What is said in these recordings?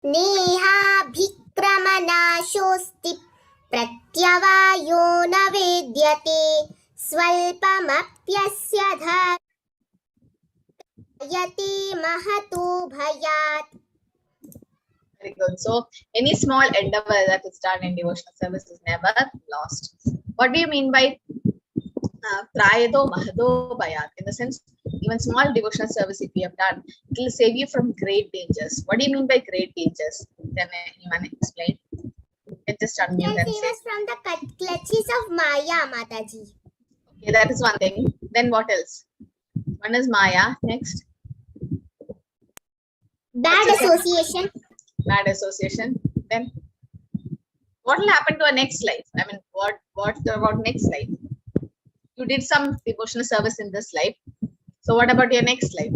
नेहाभिक्रमनाशोऽस्ति प्रत्यवायो न वेद्यते स्वल्पमप्यस्य धायते महतो भयात्. Very good. So, any small endeavor that is done in devotional service is never lost. What do you mean by Trayado Mahado Bayat? In the sense, even small devotional service, if you have done, it will save you from great dangers. What do you mean by great dangers? Can anyone explain? It just unmute and say. From the clutches of Maya, Mataji. Okay, that is one thing. Then what else? One is Maya. Next. Bad association. Bad association. Then what will happen to our next life? I mean, what about next life? You did some devotional service in this life. So what about your next life?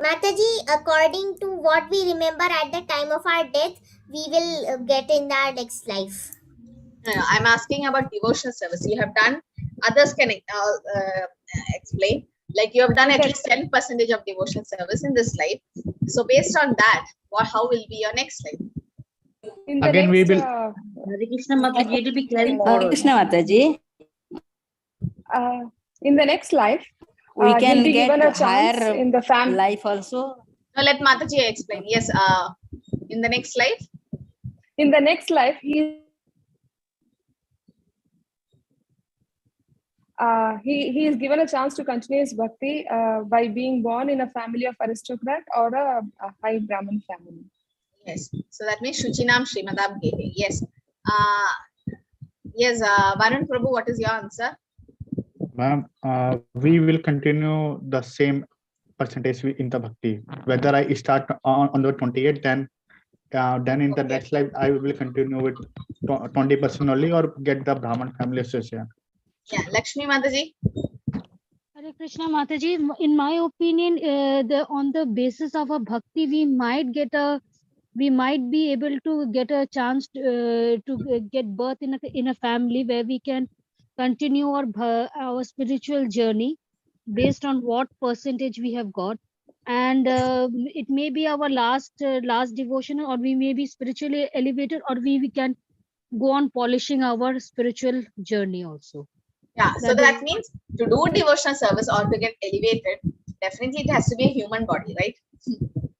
Mataji, according to what we remember at the time of our death, we will get in our next life. No, I'm asking about devotional service. You have done, others can explain. Like you have done at least 10% of devotional service in this life. So based on that, how will be your next life? Again, we will. Hare Krishna Mataji, it will be clarified. Hare Krishna Mataji. In the next life, we can be get given a chance higher in the family life also. Now let Mataji explain. Yes, in the next life. In the next life, he is given a chance to continue his bhakti by being born in a family of aristocrat or a high Brahmin family. Yes. So that means Shuchinam Srimadam Gehe. Yes. Yes, Varun Prabhu, what is your answer? Ma'am, we will continue the same percentage in the bhakti. Whether I start on the 28, then in the next life I will continue with 20% only or get the Brahman family association. Yeah, Lakshmi Mataji. Hare Krishna Mataji, in my opinion, on the basis of a bhakti, we might be able to get a chance to get birth in a family where we can continue our spiritual journey based on what percentage we have got, and it may be our last devotion, or we may be spiritually elevated, or we can go on polishing our spiritual journey also. Yeah, so that means to do devotional service or to get elevated, definitely it has to be a human body, right?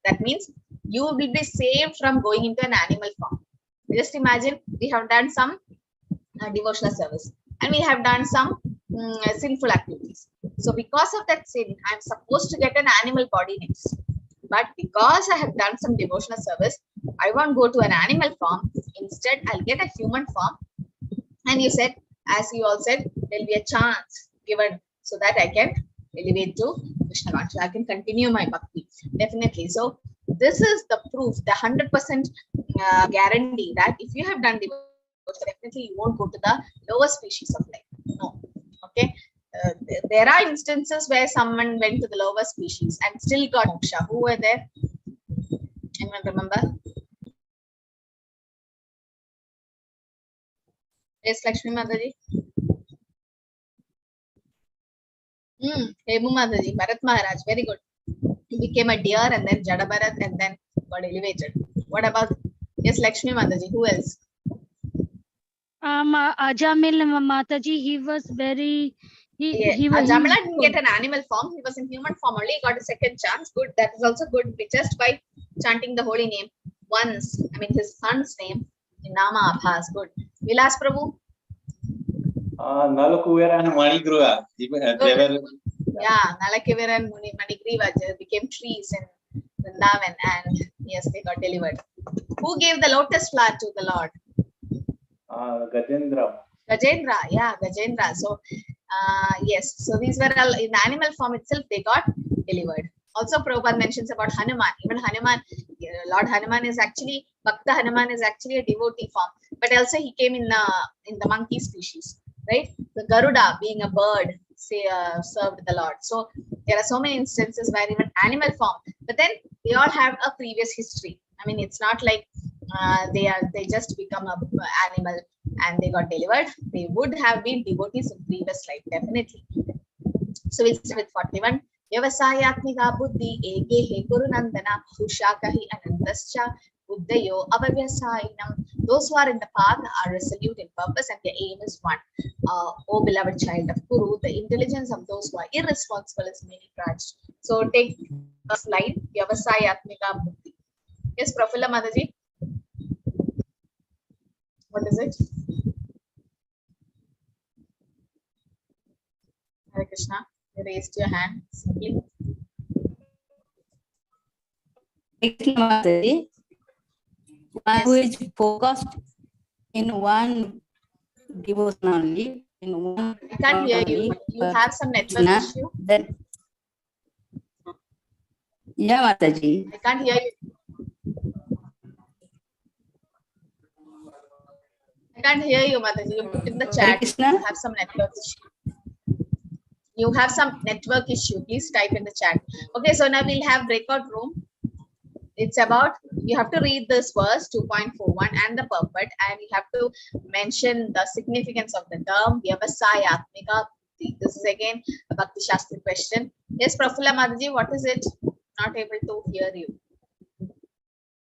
That means you will be saved from going into an animal form. Just imagine we have done some devotional service and we have done some sinful activities. So because of that sin, I'm supposed to get an animal body next. But because I have done some devotional service, I won't go to an animal form. Instead, I'll get a human form. And you said, as you all said, there'll be a chance given so that I can elevate to Krishna consciousness. I can continue my bhakti. Definitely. So this is the proof, the 100% guarantee that if you have done devotion, definitely you won't go to the lower species of life. No. Okay. There are instances where someone went to the lower species and still got moksha. Who were there? Anyone remember? Yes, Lakshmi Mataji. Hemu Mataji, Bharat Maharaj, very good. He became a deer and then Jada Bharat and then got elevated. What about, yes, Lakshmi Mataji, who else? Ajamil Mataji, he was very... Ajamila didn't get an animal form. He was in human form only. He got a second chance. Good. That is also good. Just by chanting the holy name once. I mean, his son's name. Nama Abhas. Good. Vilas Prabhu. Nalakuvera and Manigriva. Yeah, Nalakuvera and Manigriva became trees in Vrindavan and yes, they got delivered. Who gave the lotus flower to the Lord? Gajendra. Gajendra, yeah, Gajendra. So, yes, so these were all in animal form itself, they got delivered. Also, Prabhupada mentions about Hanuman. Even Hanuman, Lord Hanuman is actually, Bhakta Hanuman is actually a devotee form, but also he came in the monkey species, right? The Garuda being a bird, served the Lord. So there are so many instances where even animal form, but then they all have a previous history. I mean, it's not like they just become an animal and they got delivered. They would have been devotees in previous life, definitely. So we'll start with 41. Vyavasayatmika buddhi ege he guru nandana bhushaka hi anandascha Uddayo Avavyasainam. Those who are in the path are resolute in purpose and their aim is one. O beloved child of Guru, the intelligence of those who are irresponsible is many branched. So take a slide, Vyavasayatmika Bhakti. Yes, Prafulla Mataji. What is it? Hare Krishna. You raised your hand simply. Krishna Mataji, one who is focused in one devotion only, in one I can't hear you. only, You have some network Krishna, issue. then yeah, Mataji. I can't hear you. I can't hear you, Mataji. You put in the Hare chat. Krishna. You have some network issue. You have some network issue. Please type in the chat. Okay, so now we'll have breakout room. It's about, you have to read this verse 2.41 and the purport, and you have to mention the significance of the term Vyavasayatmika Bhakti. This is again a Bhakti Shastri question. Yes, Prafulla Mataji, what is it? Not able to hear you.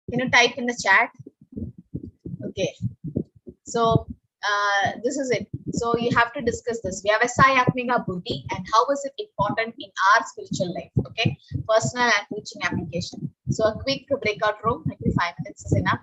Can you type in the chat? Okay. So this is it. So you have to discuss this Vyavasayatmika Buddhi and how is it important in our spiritual life. Okay, personal and teaching application. So a quick breakout room, maybe 5 minutes is enough.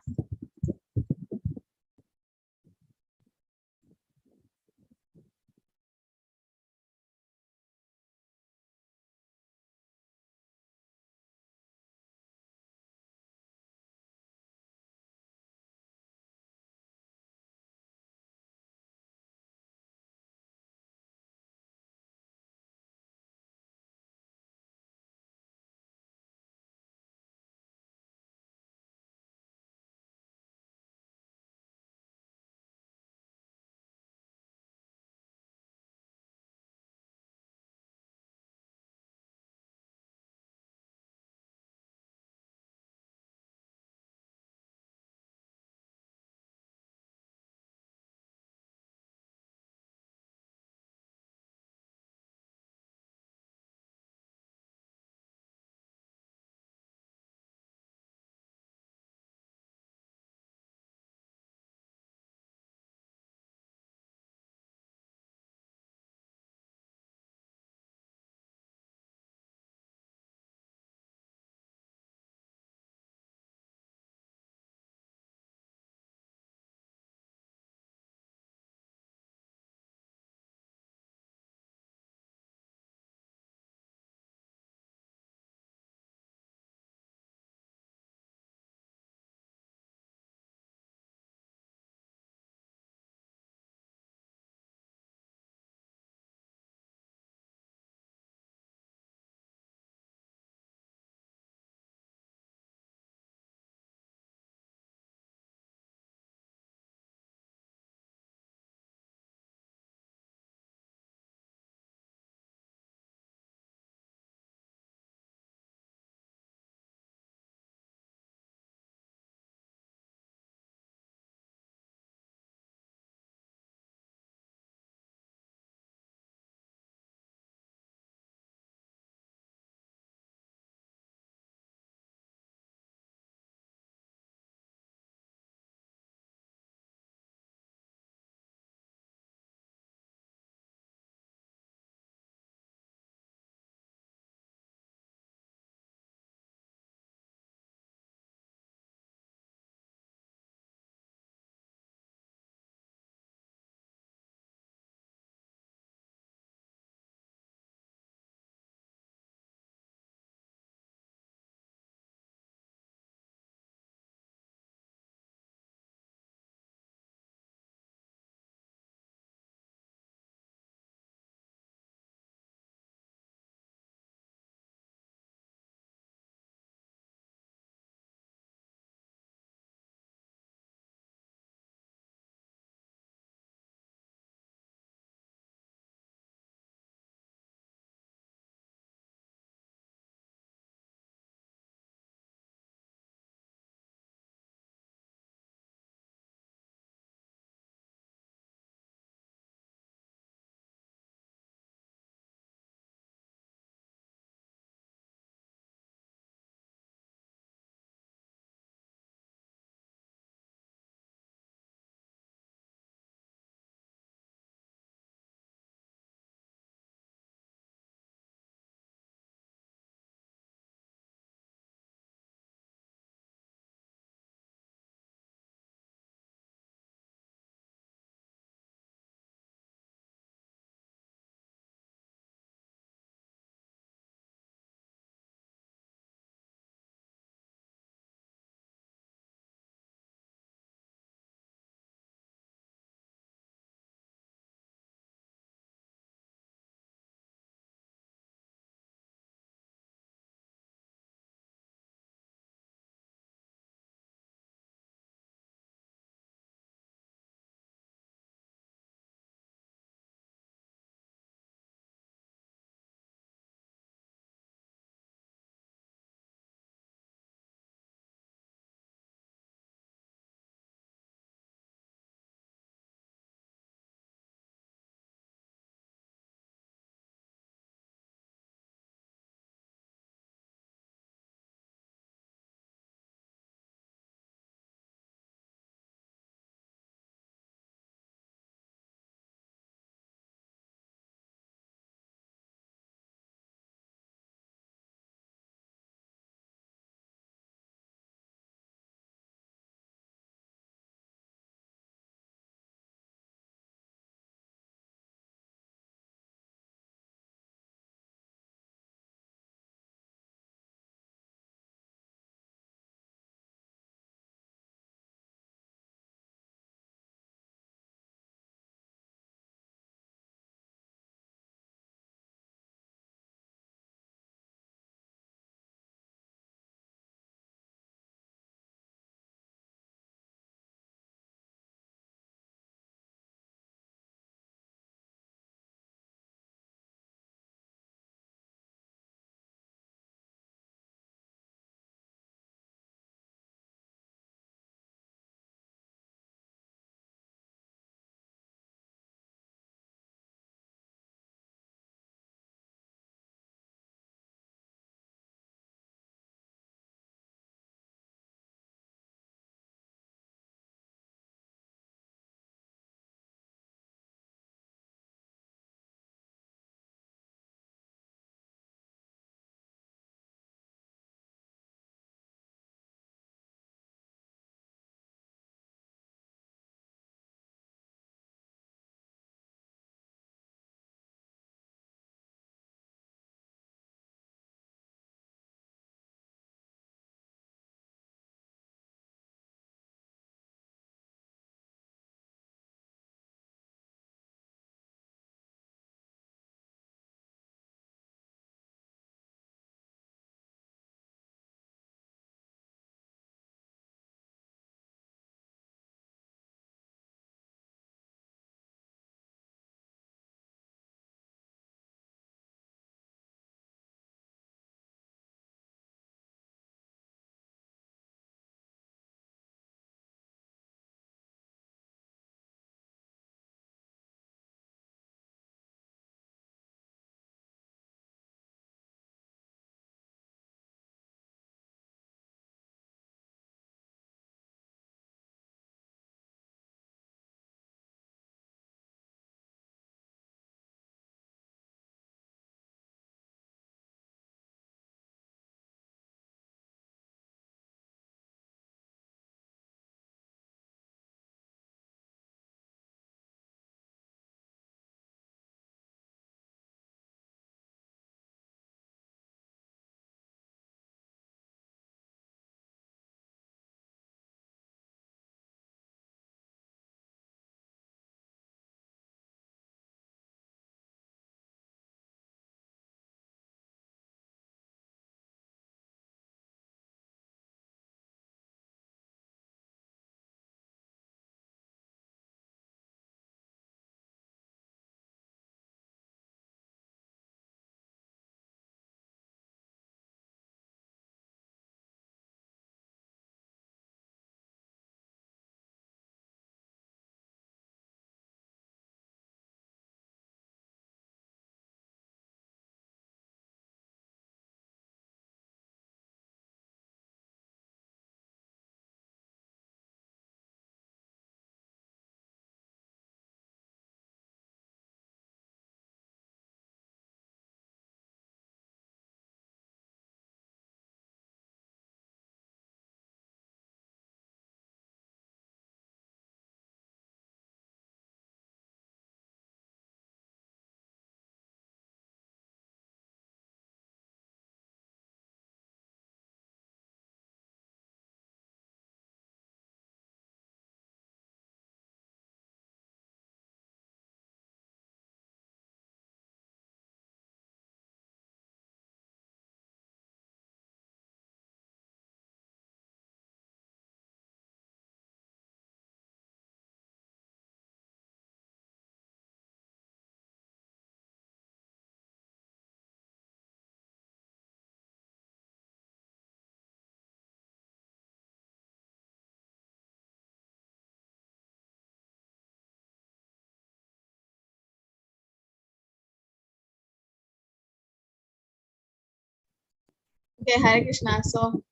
Okay, Hare Krishna. So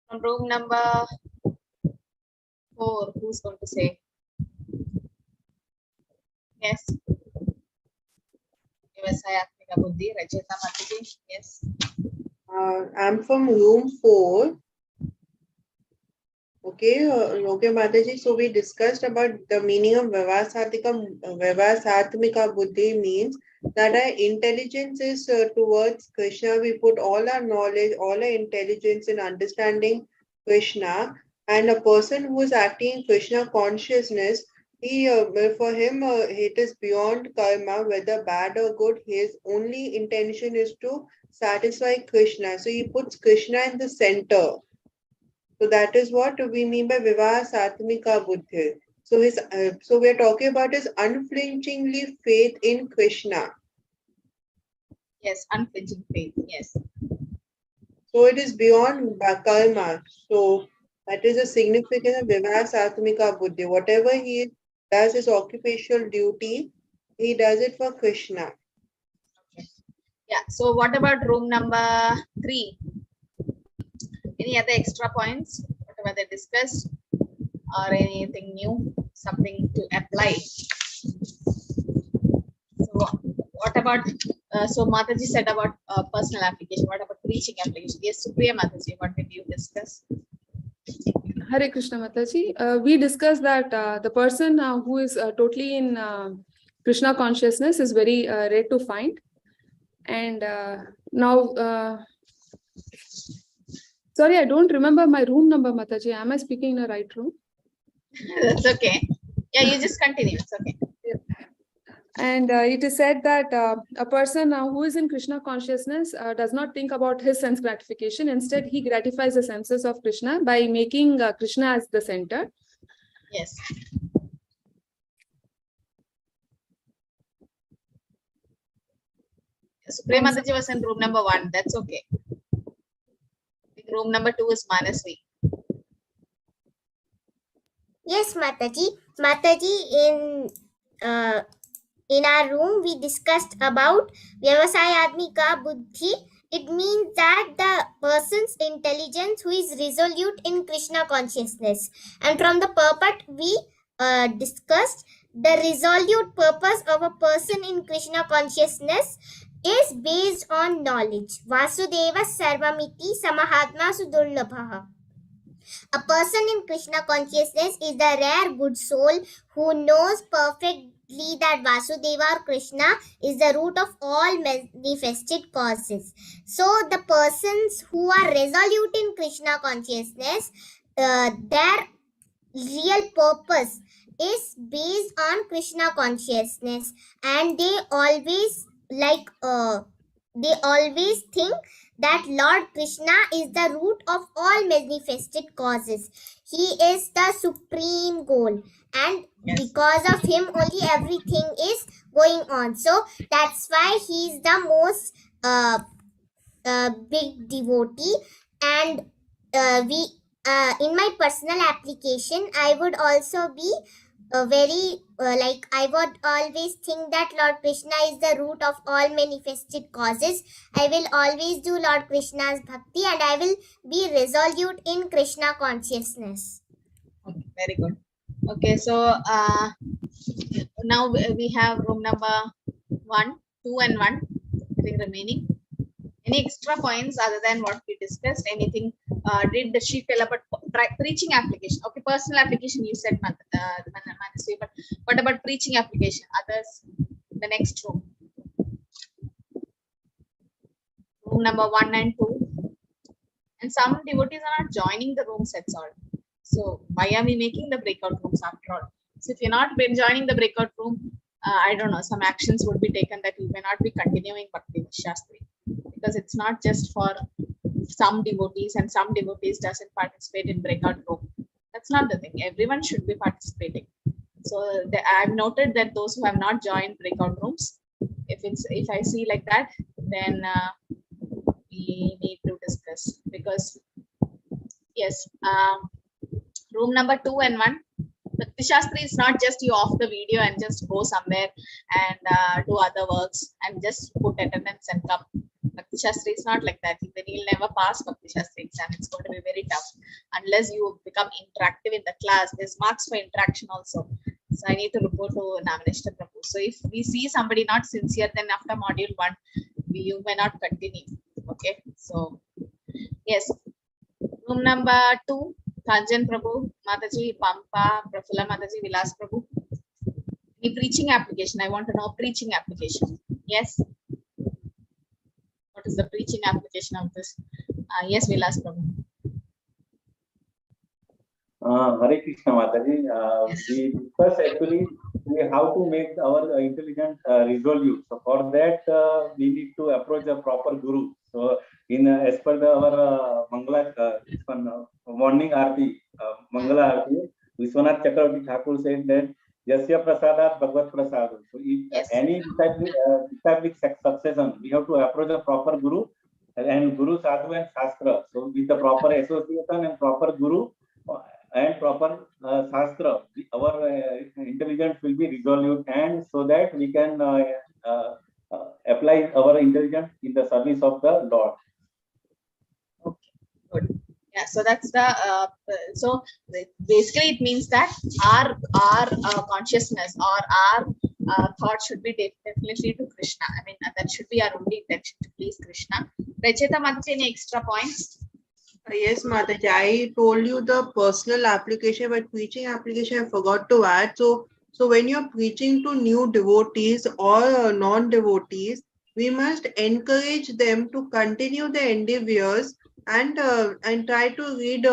from room number 4, who's going to say? Yes. Vyavasayatmika Buddhi, Rajita Mataji. Yes. I'm from room 4. Okay, okay, Mataji. So we discussed about the meaning of Vyavasatmika Buddhi means that our intelligence is towards Krishna. We put all our knowledge, all our intelligence in understanding Krishna. And a person who is acting in Krishna consciousness, he for him it is beyond karma, whether bad or good. His only intention is to satisfy Krishna. So he puts Krishna in the center. So that is what we mean by Vivaha Satmika Buddhi. So so we are talking about his unflinchingly faith in Krishna. Yes, unflinching faith. Yes. So it is beyond karma. So that is a significance of Vivaha Satmika Buddhi. Whatever he does his occupational duty, he does it for Krishna. Okay. Yeah. So what about room number 3? Any other extra points? Whatever they discussed, or anything new, something to apply? So what about? So Mataji said about personal application. What about preaching application? Yes, Supriya Mataji, what did you discuss? Hare Krishna Mataji. We discussed that the person who is totally in Krishna consciousness is very rare to find. And now, sorry, I don't remember my room number, Mataji. Am I speaking in the right room? That's okay. Yeah, you just continue. It's okay. And it is said that a person who is in Krishna consciousness does not think about his sense gratification. Instead, he gratifies the senses of Krishna by making Krishna as the center. Yes. Supriya Mataji was in room number 1. That's okay. Room number 2 is Manasvi. Yes, Mataji. Mataji, in our room, we discussed about Vyavasayatmika Buddhi. It means that the person's intelligence who is resolute in Krishna consciousness. And from the purport, we discussed the resolute purpose of a person in Krishna consciousness is based on knowledge. Vasudeva Sarvamiti Samahatma Sudurlabha. A person in Krishna consciousness is the rare good soul who knows perfectly that Vasudeva or Krishna is the root of all manifested causes. So the persons who are resolute in Krishna consciousness, their real purpose is based on Krishna consciousness, and they always think that Lord Krishna is the root of all manifested causes. He is the supreme goal, and because of him only everything is going on. So that's why he is the most big devotee. And we in my personal application, I would also be I would always think that Lord Krishna is the root of all manifested causes. I will always do Lord Krishna's bhakti, and I will be resolute in Krishna consciousness. Okay, very good. Okay, so now we have room number 1, 2 and 1. I think remaining. Any extra points other than what we discussed? Anything did she tell about preaching application? Okay, personal application you said, Manasvi, but what about preaching application? Others, the next room. Room number 1 and 2. And some devotees are not joining the rooms at all. So why are we making the breakout rooms after all? So if you're not joining the breakout room, I don't know, some actions would be taken that you may not be continuing Bhakti with Shastri. Because it's not just for some devotees, and some devotees doesn't participate in breakout room. That's not the thing. Everyone should be participating. So I've noted that those who have not joined breakout rooms, if I see like that, then we need to discuss, because yes, room number 2 and 1. Bhakti Shastri is not just you off the video and just go somewhere and do other works and just put attendance and come. Bhakti Shastri is not like that. Then you'll never pass Bhakti Shastri exam. It's going to be very tough unless you become interactive in the class. There's marks for interaction also. So I need to report to Naminishta Prabhu. So if we see somebody not sincere, then after module 1, you may not continue. Okay. So yes. Room number 2, Kanjan Prabhu, Mataji, Pampa, Prafula Mataji, Vilas Prabhu. The preaching application. I want to know preaching application. Yes. What is the preaching application of this? Yes, Vilas Prabhu. Hare Krishna Mataji. We discuss actually how to make our intelligence resolute. So for that, we need to approach a proper guru. So in as per our Mangala morning Aarti, Mangala Aarti, Vishwanath Chakravarti Thakur said that Yasya Prasadat Bhagavad Prasad. So if any disciplic succession, we have to approach a proper guru and Guru Sadhu and Shastra. So with the proper association and proper guru and proper Shastra, our intelligence will be resolute, and so that we can apply our intelligence in the service of the Lord. Okay, good. Yeah, so that's the so basically it means that our consciousness or our thought should be definitely to Krishna. I mean that should be our only intention, to please Krishna. Rachita Mataji, any extra points? Yes, Mataji, I told you the personal application, but preaching application I forgot to add. So when you're preaching to new devotees or non-devotees, we must encourage them to continue their endeavors and try to read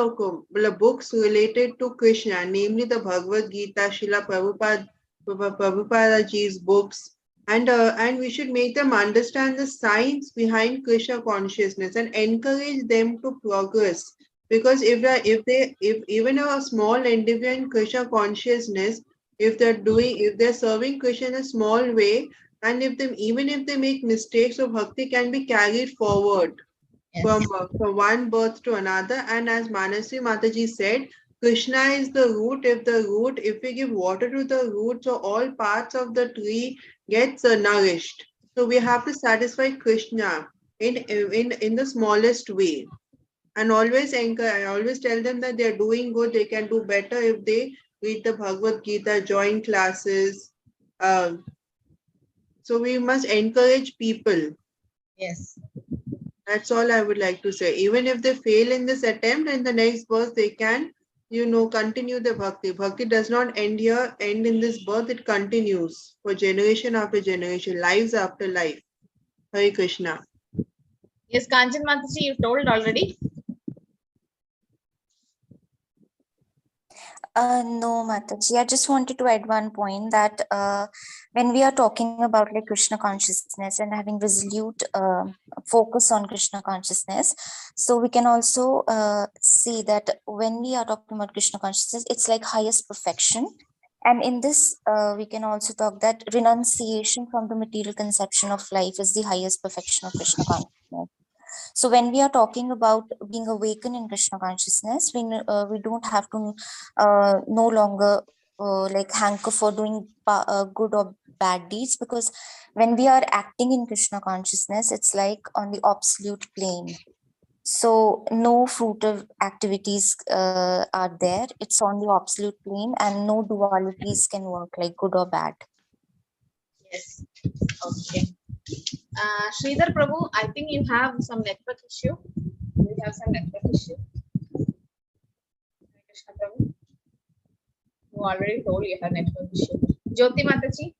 books related to Krishna, namely the Bhagavad Gita, Srila Prabhupada-ji's books, and we should make them understand the science behind Krishna consciousness and encourage them to progress. Because if even a small individual in Krishna consciousness, if they're serving Krishna in a small way, and even if they make mistakes, so bhakti can be carried forward from one birth to another. And as Manasi Mataji said, Krishna is the root. If we give water to the root, so all parts of the tree gets nourished. So we have to satisfy Krishna in the smallest way. And I always tell them that they're doing good. They can do better if they read the Bhagavad Gita, join classes. So we must encourage people. Yes. That's all I would like to say. Even if they fail in this attempt, in the next birth they can, continue the bhakti. Bhakti does not end in this birth. It continues for generation after generation, lives after life. Hare Krishna. Yes, Kanjan Mataji, you told already. No, Mataji. I just wanted to add one point that when we are talking about like Krishna consciousness and having resolute focus on Krishna consciousness, so we can also see that when we are talking about Krishna consciousness, it's like highest perfection. And in this, we can also talk that renunciation from the material conception of life is the highest perfection of Krishna consciousness. So when we are talking about being awakened in Krishna consciousness, we don't have to no longer like hanker for doing good or bad deeds, because when we are acting in Krishna consciousness, it's like on the absolute plane. So no fruitive activities are there. It's on the absolute plane, and no dualities can work like good or bad. Yes. Okay. Sridhar Prabhu, I think you have some network issue. You have some network issue. Krishna Prabhu, you already told you have network issue. Jyoti Mataji.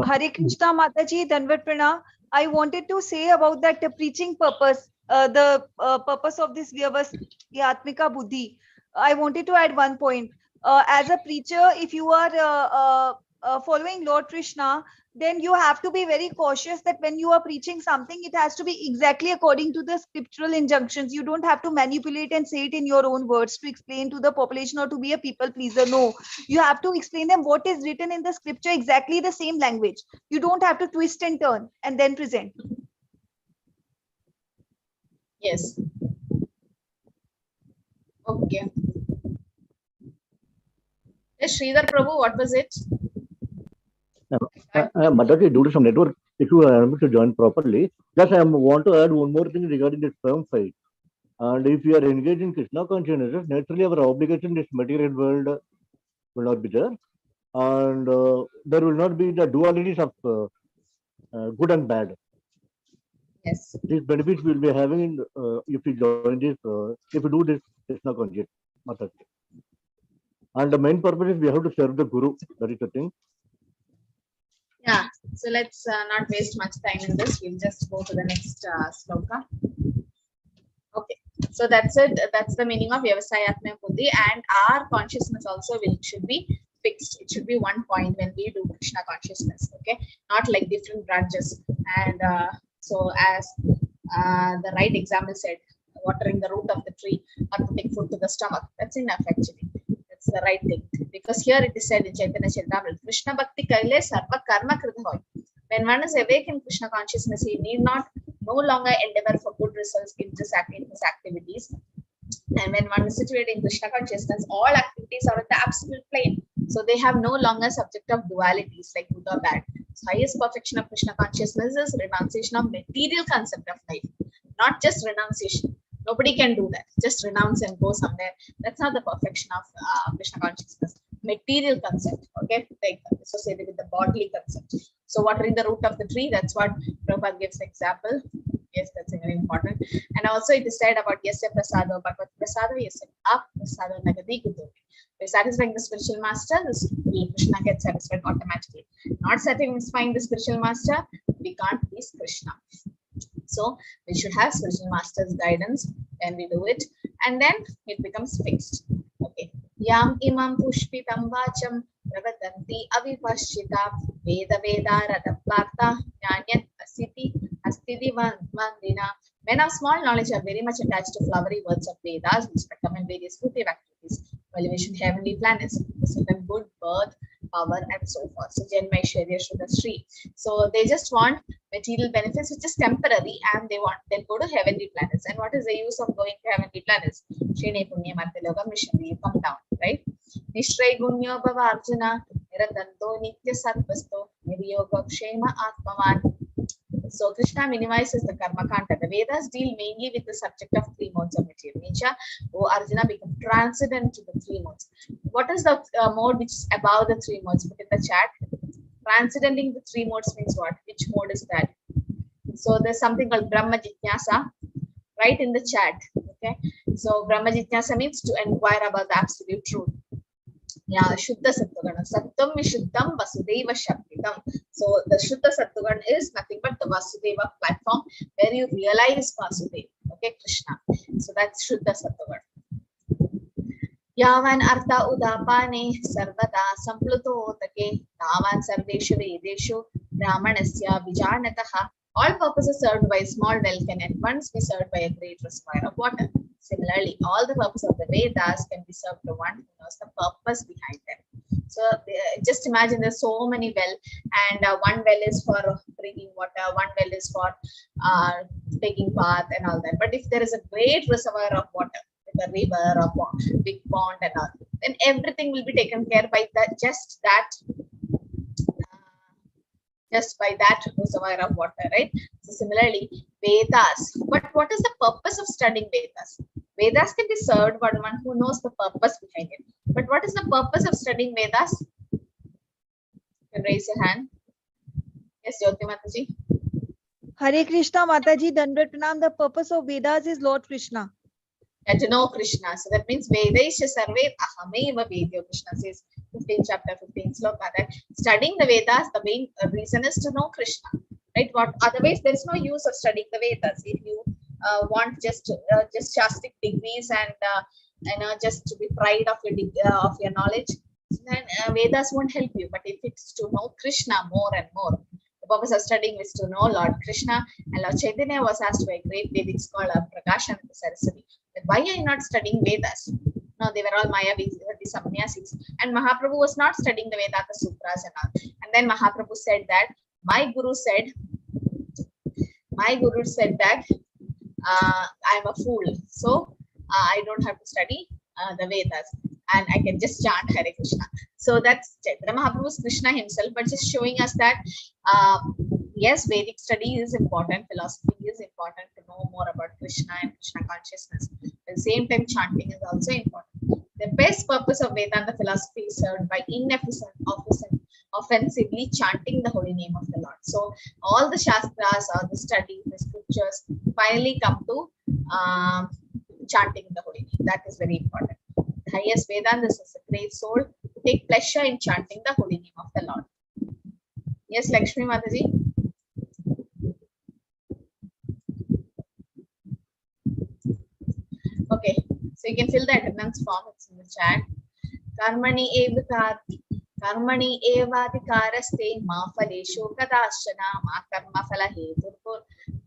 Hare Krishna Mataji, Danvat Prana. I wanted to say about that preaching purpose, the purpose of this Vyavasayatmika Buddhi. I wanted to add one point. As a preacher, if you are following Lord Krishna, then you have to be very cautious that when you are preaching something, it has to be exactly according to the scriptural injunctions. You don't have to manipulate and say it in your own words to explain to the population or to be a people pleaser. No, you have to explain them what is written in the scripture, exactly the same language. You don't have to twist and turn and then present. Yes. Okay. Yes, Sridhar Prabhu, what was it? Mataji, due to some network if you are able to join properly. Just I want to add one more thing regarding this term fight. And if you are engaged in Krishna consciousness, naturally our obligation in this material world will not be there. And there will not be the dualities of good and bad. Yes. These benefits we will be having in, if we join this, if we do this Krishna consciousness. And the main purpose is we have to serve the Guru. That is the thing. Yeah. So let's not waste much time in this. We'll just go to the next sloka. Okay. So that's it. That's the meaning of Vyavasayatmaya Buddhi, and our consciousness also should be fixed. It should be one point when we do Krishna consciousness. Okay, not like different branches. And so as the right example said, watering the root of the tree or putting food to the stomach, that's enough actually. That's the right thing, because here it is said in Chaitanya Charitamrita, Krishna Bhakti Kaile Sarva Karma Krita Hoy. When one is awake in Krishna consciousness, he need no longer endeavor for good results in his activities. And when one is situated in Krishna consciousness, all activities are at the absolute plane. So they have no longer subject of dualities like good or bad. So highest perfection of Krishna consciousness is renunciation of material concept of life, not just renunciation. Nobody can do that. Just renounce and go somewhere. That's not the perfection of Krishna consciousness. Material concept, okay, like associated with the bodily concept. So watering the root of the tree, that's what Prabhupada gives example. Yes, that's very important. And also it is said about Yasya Prasado, Bhagavad Prasado, Yasya Up Prasado Nagadi Kudu. By satisfying the spiritual master, Krishna gets satisfied automatically. Not satisfying the spiritual master, we can't please Krishna. So we should have spiritual master's guidance when we do it, and then it becomes fixed. Okay. Yam imam pushpitam vacham pravatanti avipashchita veda veda ratapartha nyanyat asiti astiti vandina. Men of small knowledge are very much attached to flowery words of Vedas, which recommend various fruitive activities, elevation to heavenly planets, certain good birth, power, and so forth. So Janma Aishwarya Shrudasri. So they just want material benefits, which is temporary, and they go to heavenly planets. And what is the use of going to heavenly planets? Shrine Punya Martilogam Mission, you come down, right? Nishray Gunyo Bhava Arjuna, Niratanto Nitya Satvasto, Niryoga Kshema Atmavan. So Krishna minimizes the karma kanta. The Vedas deal mainly with the subject of three modes of material nature. Oh, Arjuna become transcendent to the three modes. What is the mode which is above the three modes? Put in the chat. Transcending the three modes means what? Which mode is that? So there's something called Brahma Jitnyasa. Write in the chat. Okay. So Brahma Jitnyasa means to inquire about the absolute truth. Yeah, Shuddha Sattva-gana. Sattam Vishuddham Vasudeva Shaktitam. So the Shuddha Sattva-gana is nothing but the Vasudeva platform where you realize Vasudeva. Okay, Krishna. So that's Shuddha Sattva-gana. Yavan Artha Udapane Sarvada Sampluto Otake Tavan Sarveshu Vedeshu Brahmanasya Vijanataha. All purposes served by a small well can at once be served by a great reservoir of water. Similarly, all the purpose of the Vedas can be served to one who knows the purpose behind them. So just imagine there's so many wells, and one well is for drinking water, one well is for taking bath and all that. But if there is a great reservoir of water, like a river or big pond and all, then everything will be taken care by that, just by that reservoir of water, right? So similarly, Vedas. But what is the purpose of studying Vedas? Vedas can be served by one who knows the purpose behind it. But what is the purpose of studying Vedas? You can raise your hand. Yes, Jyoti Mataji. Hare Krishna Mataji, Dandavat Pranam. The purpose of Vedas is Lord Krishna. And to know Krishna. So that means Vedaisha Sarve Ahameva Vedyo. Krishna says 15 chapter 15 sloka that studying the Vedas, the main reason is to know Krishna. Right? What otherwise there is no use of studying the Vedas. If you want just Shastri degrees and just to be proud of your knowledge, then Vedas won't help you. But if it's to know Krishna more and more, the purpose of studying is to know Lord Krishna. And Lord Chaitanya was asked by a great Vedic scholar, Prakashananda Saraswati, that why are you not studying Vedas? No, they were all Mayavis, the sannyasiks. And Mahaprabhu was not studying the Vedanta Sutras and all. And then Mahaprabhu said that, my guru said that I'm a fool. So I don't have to study the Vedas. And I can just chant Hare Krishna. So that's Chaitanya Mahaprabhu's Krishna himself, but just showing us that Yes, Vedic study is important, philosophy is important to know more about Krishna and Krishna consciousness. At the same time, chanting is also important. The best purpose of Vedanta philosophy is served by offensively chanting the holy name of the Lord. So all the Shastras or the study, the scriptures finally come to chanting the holy name. That is very important. The highest Vedanta is a great soul to take pleasure in chanting the holy name of the Lord. Yes, Lakshmi Mataji. Okay, so you can fill the attendance form. It's in the chat. Karmani evadikaraste ma phaleshu kadashana ma karma phala heturpur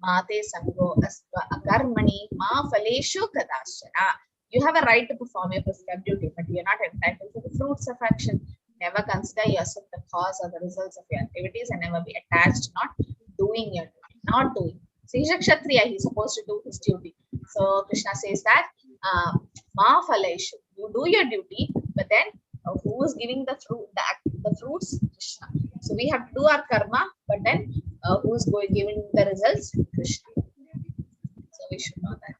mate sango asva akarmani ma phaleshu kadashana. You have a right to perform your prescribed duty, but you are not entitled to the fruits of action. Never consider yourself the cause or the results of your activities, and never be attached to not doing your duty. Not doing. So he's a Kshatriya, he's supposed to do his duty. So Krishna says that ma phaleshu, you do your duty, but then who is giving the fruit, the fruits? Krishna. So we have to do our karma, but then who is giving the results? Krishna. So we should know that.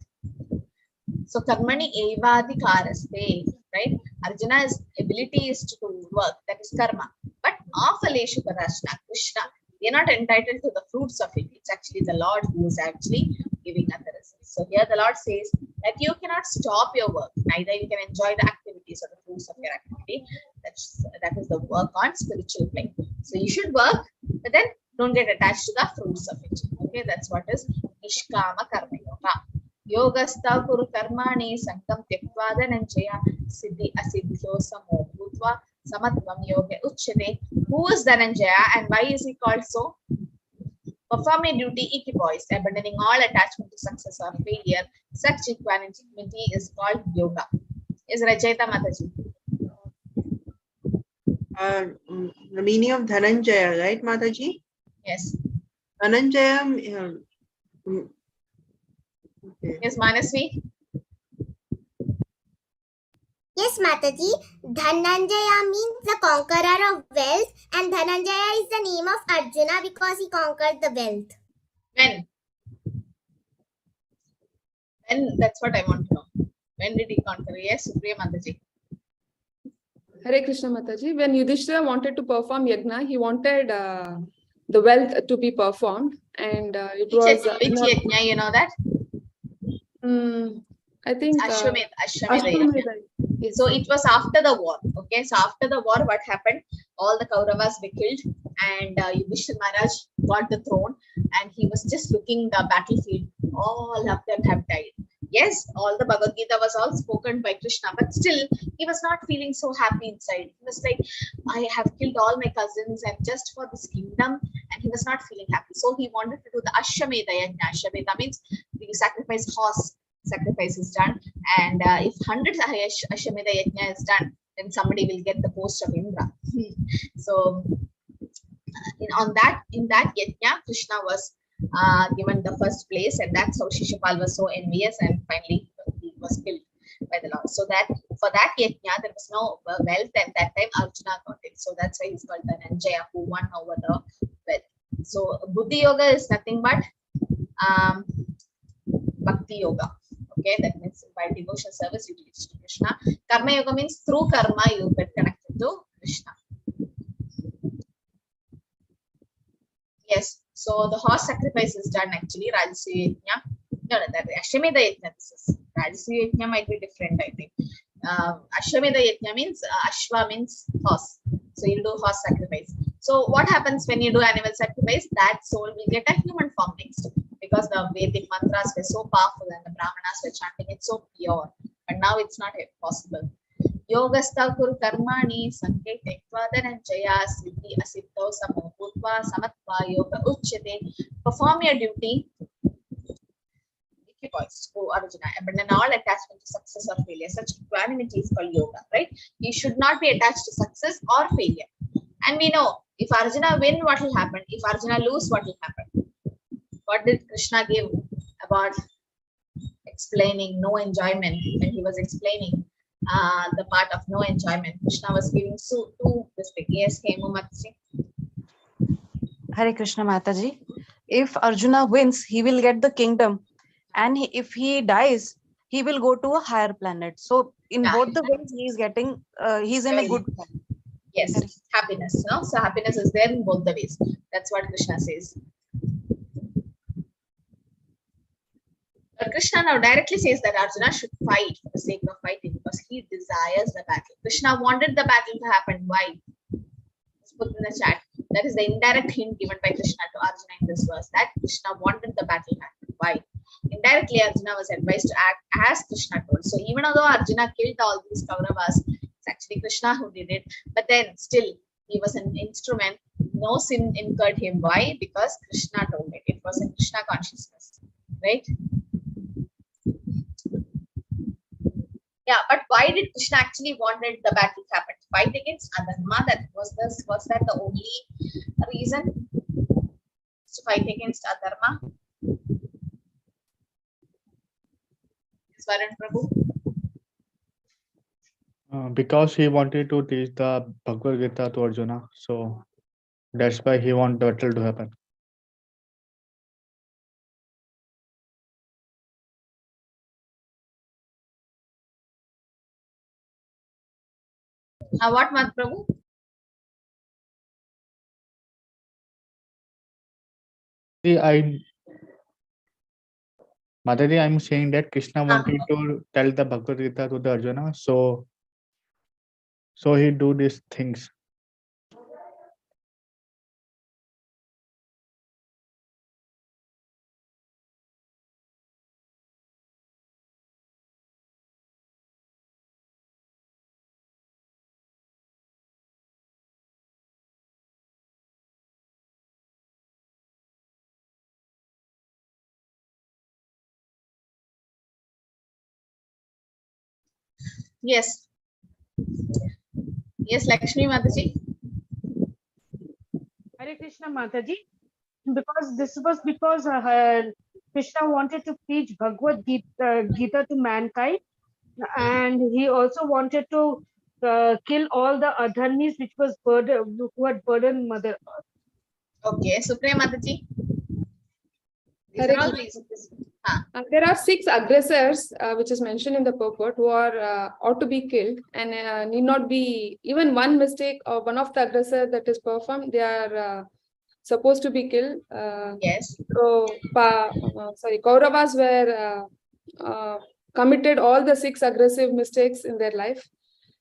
So karmani evadikaraste, right? Arjuna's ability is to do work, that is karma. But afaleshu kadashana, Krishna, they are not entitled to the fruits of it. It's actually the Lord who is actually giving us the results. So here the Lord says that you cannot stop your work, neither you can enjoy the activities or the fruits of your activity. That is the work on spiritual plane. So you should work, but then don't get attached to the fruits of it. Okay, that's what is Nishkama Karma Yoga. Yogastha Kuru Karmani Sankam Tyakva Dhananjaya Siddhi Asiddhyo Samo Bhutva Samatvam Yoga Uchyate. Who is Dhananjaya and why is he called so? Perform a duty equipoised, abandoning all attachment to success or failure. Such equanimity is called yoga. Is Rajayata Mataji? The meaning of Dhananjaya, right, Mataji? Yes. Dhananjaya. Okay. Yes, Manasvi? Yes, Mataji. Dhananjaya means the conqueror of wealth, and Dhananjaya is the name of Arjuna because he conquered the wealth. When? When? That's what I want to know. When did he conquer? Yes, Supriya Mataji. Hare Krishna Mataji. When Yudhishthira wanted to perform yajna, he wanted the wealth to be performed, and it was which yajna, you know that? I think Ashwamedha. Yes. So it was after the war. Okay, so after the war, what happened? All the Kauravas were killed, and Yudhishthira Maharaj got the throne, and he was just looking the battlefield. All of them have died. Yes, all the Bhagavad Gita was all spoken by Krishna, but still he was not feeling so happy inside. He was like, I have killed all my cousins and just for this kingdom, and he was not feeling happy. So he wanted to do the Ashwamedha Yajna. Ashwamedha means you sacrifice horse. Sacrifice is done, and if 100 Ashwamedha Yajna is done, then somebody will get the post of Indra. So in that Yajna, Krishna was given the first place, and that's how Shishupal was so envious, and finally he was killed by the Lord. So that for that Yajna, there was no wealth, and that time Arjuna got it. So that's why he's called Dhananjaya, who won over the wealth. So Buddhi Yoga is nothing but Bhakti Yoga. Okay, that means by devotion service you reach to Krishna. Karma Yoga means through karma you get connected to Krishna. Yes, so the horse sacrifice is done actually. Rajasuya Yajna. No, that Ashwamedha Yajna. This is Rajasuya Yajna might be different, I think. Ashwamedha Yajna means Ashwa means horse. So you do horse sacrifice. So what happens when you do animal sacrifice? That soul will get a human form next. Because the Vedic mantras were so powerful and the Brahmanas were chanting it so pure. But now it's not possible. Yogastha Kuru Karmani Sanke Tekva Dhananjaya Siddhi Asiddho Samo Bhutva Samatva Yoga Uchyate. Perform your duty. Arjuna, abandon all attachment to success or failure. Such equanimity is called yoga, right? You should not be attached to success or failure. And we know if Arjuna win, what will happen? If Arjuna lose, what will happen? What did Krishna give about explaining no enjoyment? When he was explaining the part of no enjoyment, Krishna was giving two this thing. Yes, Hemu Mataji. Hare Krishna Mataji. if Arjuna wins, he will get the kingdom, and if he dies, he will go to a higher planet. So in Yeah, both the ways, he is getting, he's in a good planet. yes, happiness. No, so happiness is there in both the ways. That's what Krishna says. But Krishna now directly says that Arjuna should fight for the sake of fighting because he desires the battle. Krishna wanted the battle to happen. Why? Let's put in the chat. That is the indirect hint given by Krishna to Arjuna in this verse, that Krishna wanted the battle to happen. Why? Indirectly, Arjuna was advised to act as Krishna told. So even though Arjuna killed all these Kauravas, it's actually Krishna who did it. But then still, he was an instrument. No sin incurred him. Why? Because Krishna told it. It was in Krishna consciousness. Right? Yeah, but why did Krishna actually wanted the battle to happen? To fight against Adharma? Was that the only reason? To fight against Adharma? Swaran Prabhu? Because he wanted to teach the Bhagavad Gita to Arjuna, so that's why he wanted the battle to happen. What, Mat Prabhu? Mataji, I'm saying that Krishna wanted to tell the Bhagavad Gita to the Arjuna, so he do these things. Yes. Yes, Lakshmi Mataji. Hare Krishna Mataji. Because this was because Krishna wanted to teach Bhagavad Gita to mankind, and he also wanted to kill all the adharmis who had burdened Mother Earth. Okay, Supreme Mataji. These Hare are all Krishna. reasons. There are 6 aggressors, which is mentioned in the purport, who are ought to be killed, and need not be even one mistake or one of the aggressor that is performed. They are supposed to be killed. Yes. So, Kauravas were committed all the 6 aggressive mistakes in their life,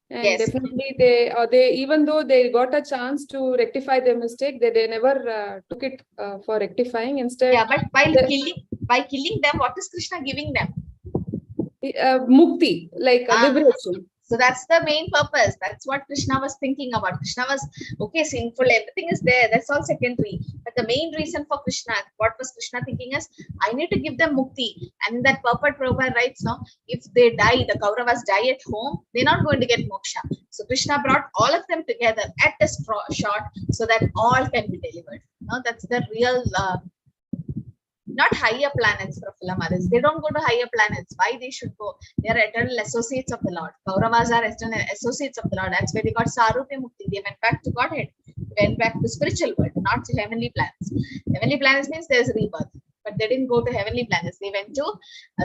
and Yes. definitely they even though they got a chance to rectify their mistake, they never took it for rectifying. Instead, Yeah, but by killing them, what is Krishna giving them? Mukti, like liberation. So that's the main purpose. That's what Krishna was thinking about. Krishna was, okay, sinful, everything is there. That's all secondary. But the main reason for Krishna, what was Krishna thinking is, I need to give them mukti. And in that purport, Prabhupada writes, no, if they die, the Kauravas die at home, they're not going to get moksha. So Krishna brought all of them together at a shot so that all can be delivered. No, that's the real not higher planets, Prafula Maharaj. They don't go to higher planets. Why they should go? They are eternal associates of the Lord. Kauravas are eternal associates of the Lord. That's why they got Sarupya Mukti. They went back to Godhead, went back to spiritual world, not to heavenly planets. Heavenly planets means there's rebirth, but they didn't go to heavenly planets. They went to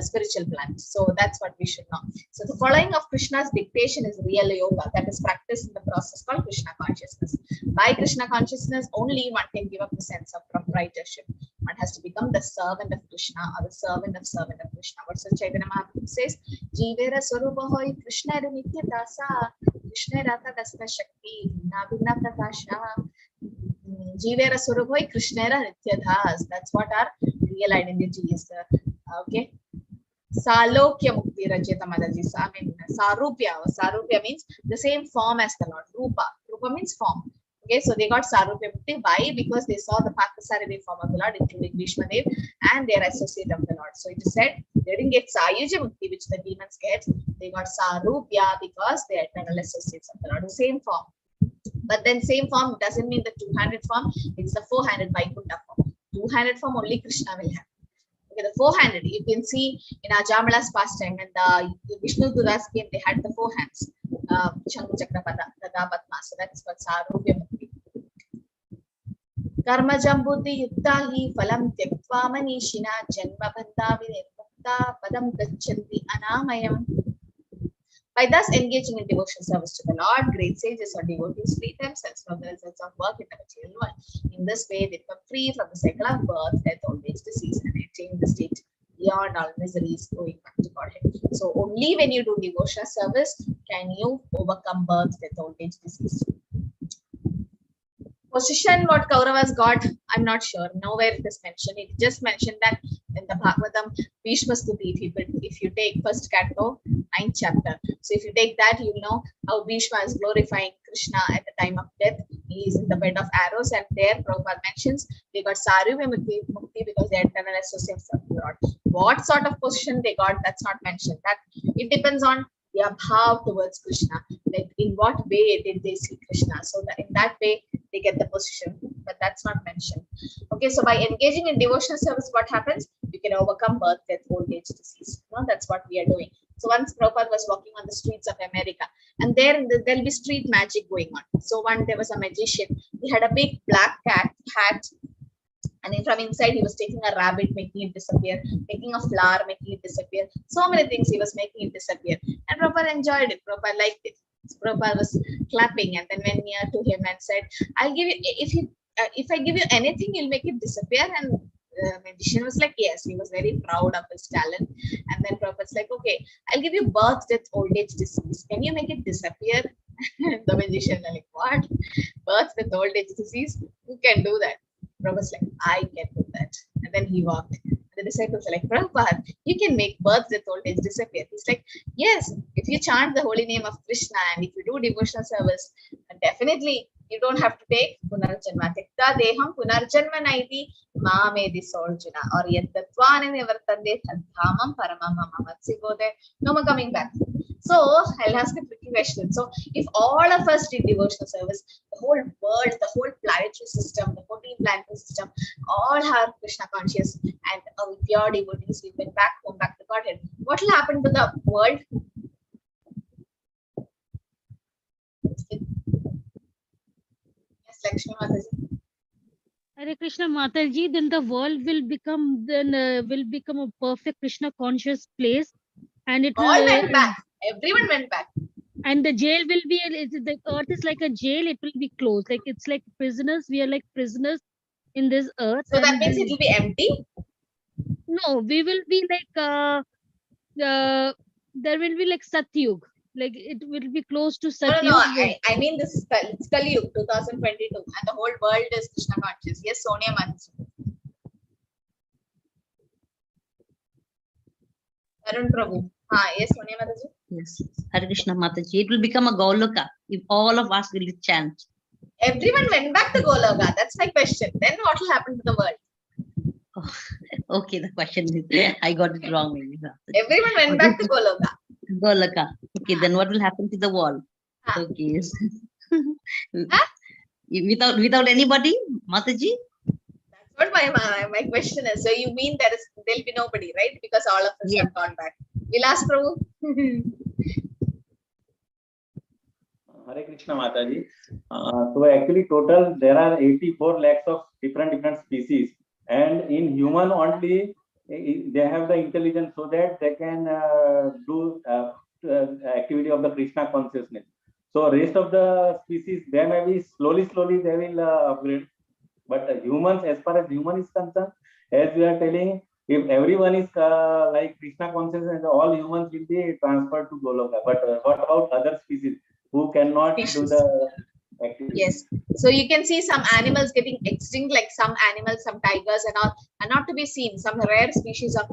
spiritual planets. So that's what we should know. So the following of Krishna's dictation is real yoga, that is practiced in the process called Krishna consciousness. By Krishna consciousness, only one can give up the sense of proprietorship. One has to become the servant of Krishna or the servant of Krishna. What Sri Chaitanya Mahaprabhu says, Jivera Swarupa Hoy Krishna Nitya Dasa, Krishna Rata Dasna Shakti, Nabhina Prakasha, Jivera Swarupa Hoy Krishna Nitya Das. That's what our real identity is. Okay. Salokya Mukti Rajita Madaji. I mean, Sarupya means the same form as the Lord. Rupa means form. Okay, so they got Sarupya Mukti. Why? Because they saw the Pakasarabhi form of the Lord, including Bhishma Dev, and they are associate of the Lord. So it is said they didn't get Sayuja Mukti, which the demons get. They got Sarupya because they are eternal associates of the Lord. The same form. But then same form doesn't mean the two-handed form. It's the four-handed Vaikuntha form. Two-handed form only Krishna will have. Okay, the four-handed, you can see in Ajamala's pastime, and the Vishnu Duras came, they had the four hands. Shanku Chakrapada, Gada Padma. So that's what Sarupya Mukti. कर्मजं बुद्धियुक्ता हि फलं त्यक्त्वा मनीषिणा जन्मबन्धा विनिर्मुक्ता पदं गच्छन्ति अनामयम्. By thus engaging in devotional service to the Lord, great sages or devotees free themselves from the results of work in the material world. In this way, they become free from the cycle of birth, death, old age, disease, and attain the state beyond all miseries, going back to Godhead. So only when you do devotional service can you overcome birth, death, old age, disease. Position what Kauravas got, I'm not sure. Nowhere it is mentioned. It just mentioned that in the Bhagavatam, Bhishma Stuti, if you take first canto, 9th chapter. So if you take that, you know how Bhishma is glorifying Krishna at the time of death. He is in the bed of arrows, and there Prabhupada mentions they got Sarvya Mukti because they had done an association of the Lord. What sort of position they got, that's not mentioned. That it depends on their bhav towards Krishna. Like in what way did they see Krishna? So that in that way they get the position, but that's not mentioned. Okay, so by engaging in devotional service, what happens? You can overcome birth, death, old age, disease. No, that's what we are doing. So once Prabhupada was walking on the streets of America, and there'll be street magic going on. So there was a magician. He had a big black hat, and then from inside he was taking a rabbit, making it disappear, taking a flower, making it disappear. So many things he was making it disappear. And Prabhupada enjoyed it. Prabhupada liked it. So Prabhupada was clapping and then went near to him and said, I'll give you, if I give you anything, you'll make it disappear. And the magician was like, yes, he was very proud of his talent. And then Prabhupada's like, okay, I'll give you birth, death, old age, disease. Can you make it disappear? The magician was like, what? Birth, death, old age, disease? Who can do that? Prabhupada's like, I can do that. And then he walked. The disciples are like, Prabhupada, you can make birth, death, old age disappear. He's like, yes, if you chant the holy name of Krishna and if you do devotional service, definitely you don't have to take punarjanma. Tekta deham punarjanma naiti mamedi soljuna. Or yaddatvane nivartande tadhamam paramam mamatsi go there. No more coming back. So I'll ask a tricky question. So if all of us did devotional service, the whole world, the whole planetary system, the 14 planetary system, all have Krishna conscious and pure devotees, we went back home, back to Godhead. What will happen to the world? Yes, Lakshmi Mataji. Hare Krishna Mataji, then the world will become a perfect Krishna conscious place, and it will all went back. Everyone went back. And the jail will be, the earth is like a jail, it will be closed. Like it's like prisoners, we are like prisoners in this earth. So that means it will be empty? No, we will be like, there will be like Satyug. Like it will be close to Satyug. No, I mean this is Kali Yuga 2022 and the whole world is Krishna conscious. Yes, Sonia Mataji. Arun Prabhu. Yes, Sonia Mataji. Yes, Hare Krishna Mataji. It will become a Goloka if all of us will chant. Everyone went back to Goloka. That's my question. Then what will happen to the world? Oh, okay, the question is, I got it wrong. Maybe. Everyone went back to Goloka. Goloka. Okay, then what will happen to the wall? Okay. Without anybody, Mataji? That's what my question is. So you mean there'll be nobody, right? Because all of us have gone back. Vilas Prabhu. Hare Krishna Mataji. So actually total there are 84 lakhs of different species, and in human only they have the intelligence so that they can do activity of the Krishna consciousness. So rest of the species, they may be slowly they will upgrade. But humans, as far as human is concerned, as we are telling, if everyone is like Krishna consciousness, all humans will be transferred to Goloka. But what about other species who cannot do the activity? Yes. So you can see some animals getting extinct, like some animals, some tigers and all are not to be seen. Some rare species of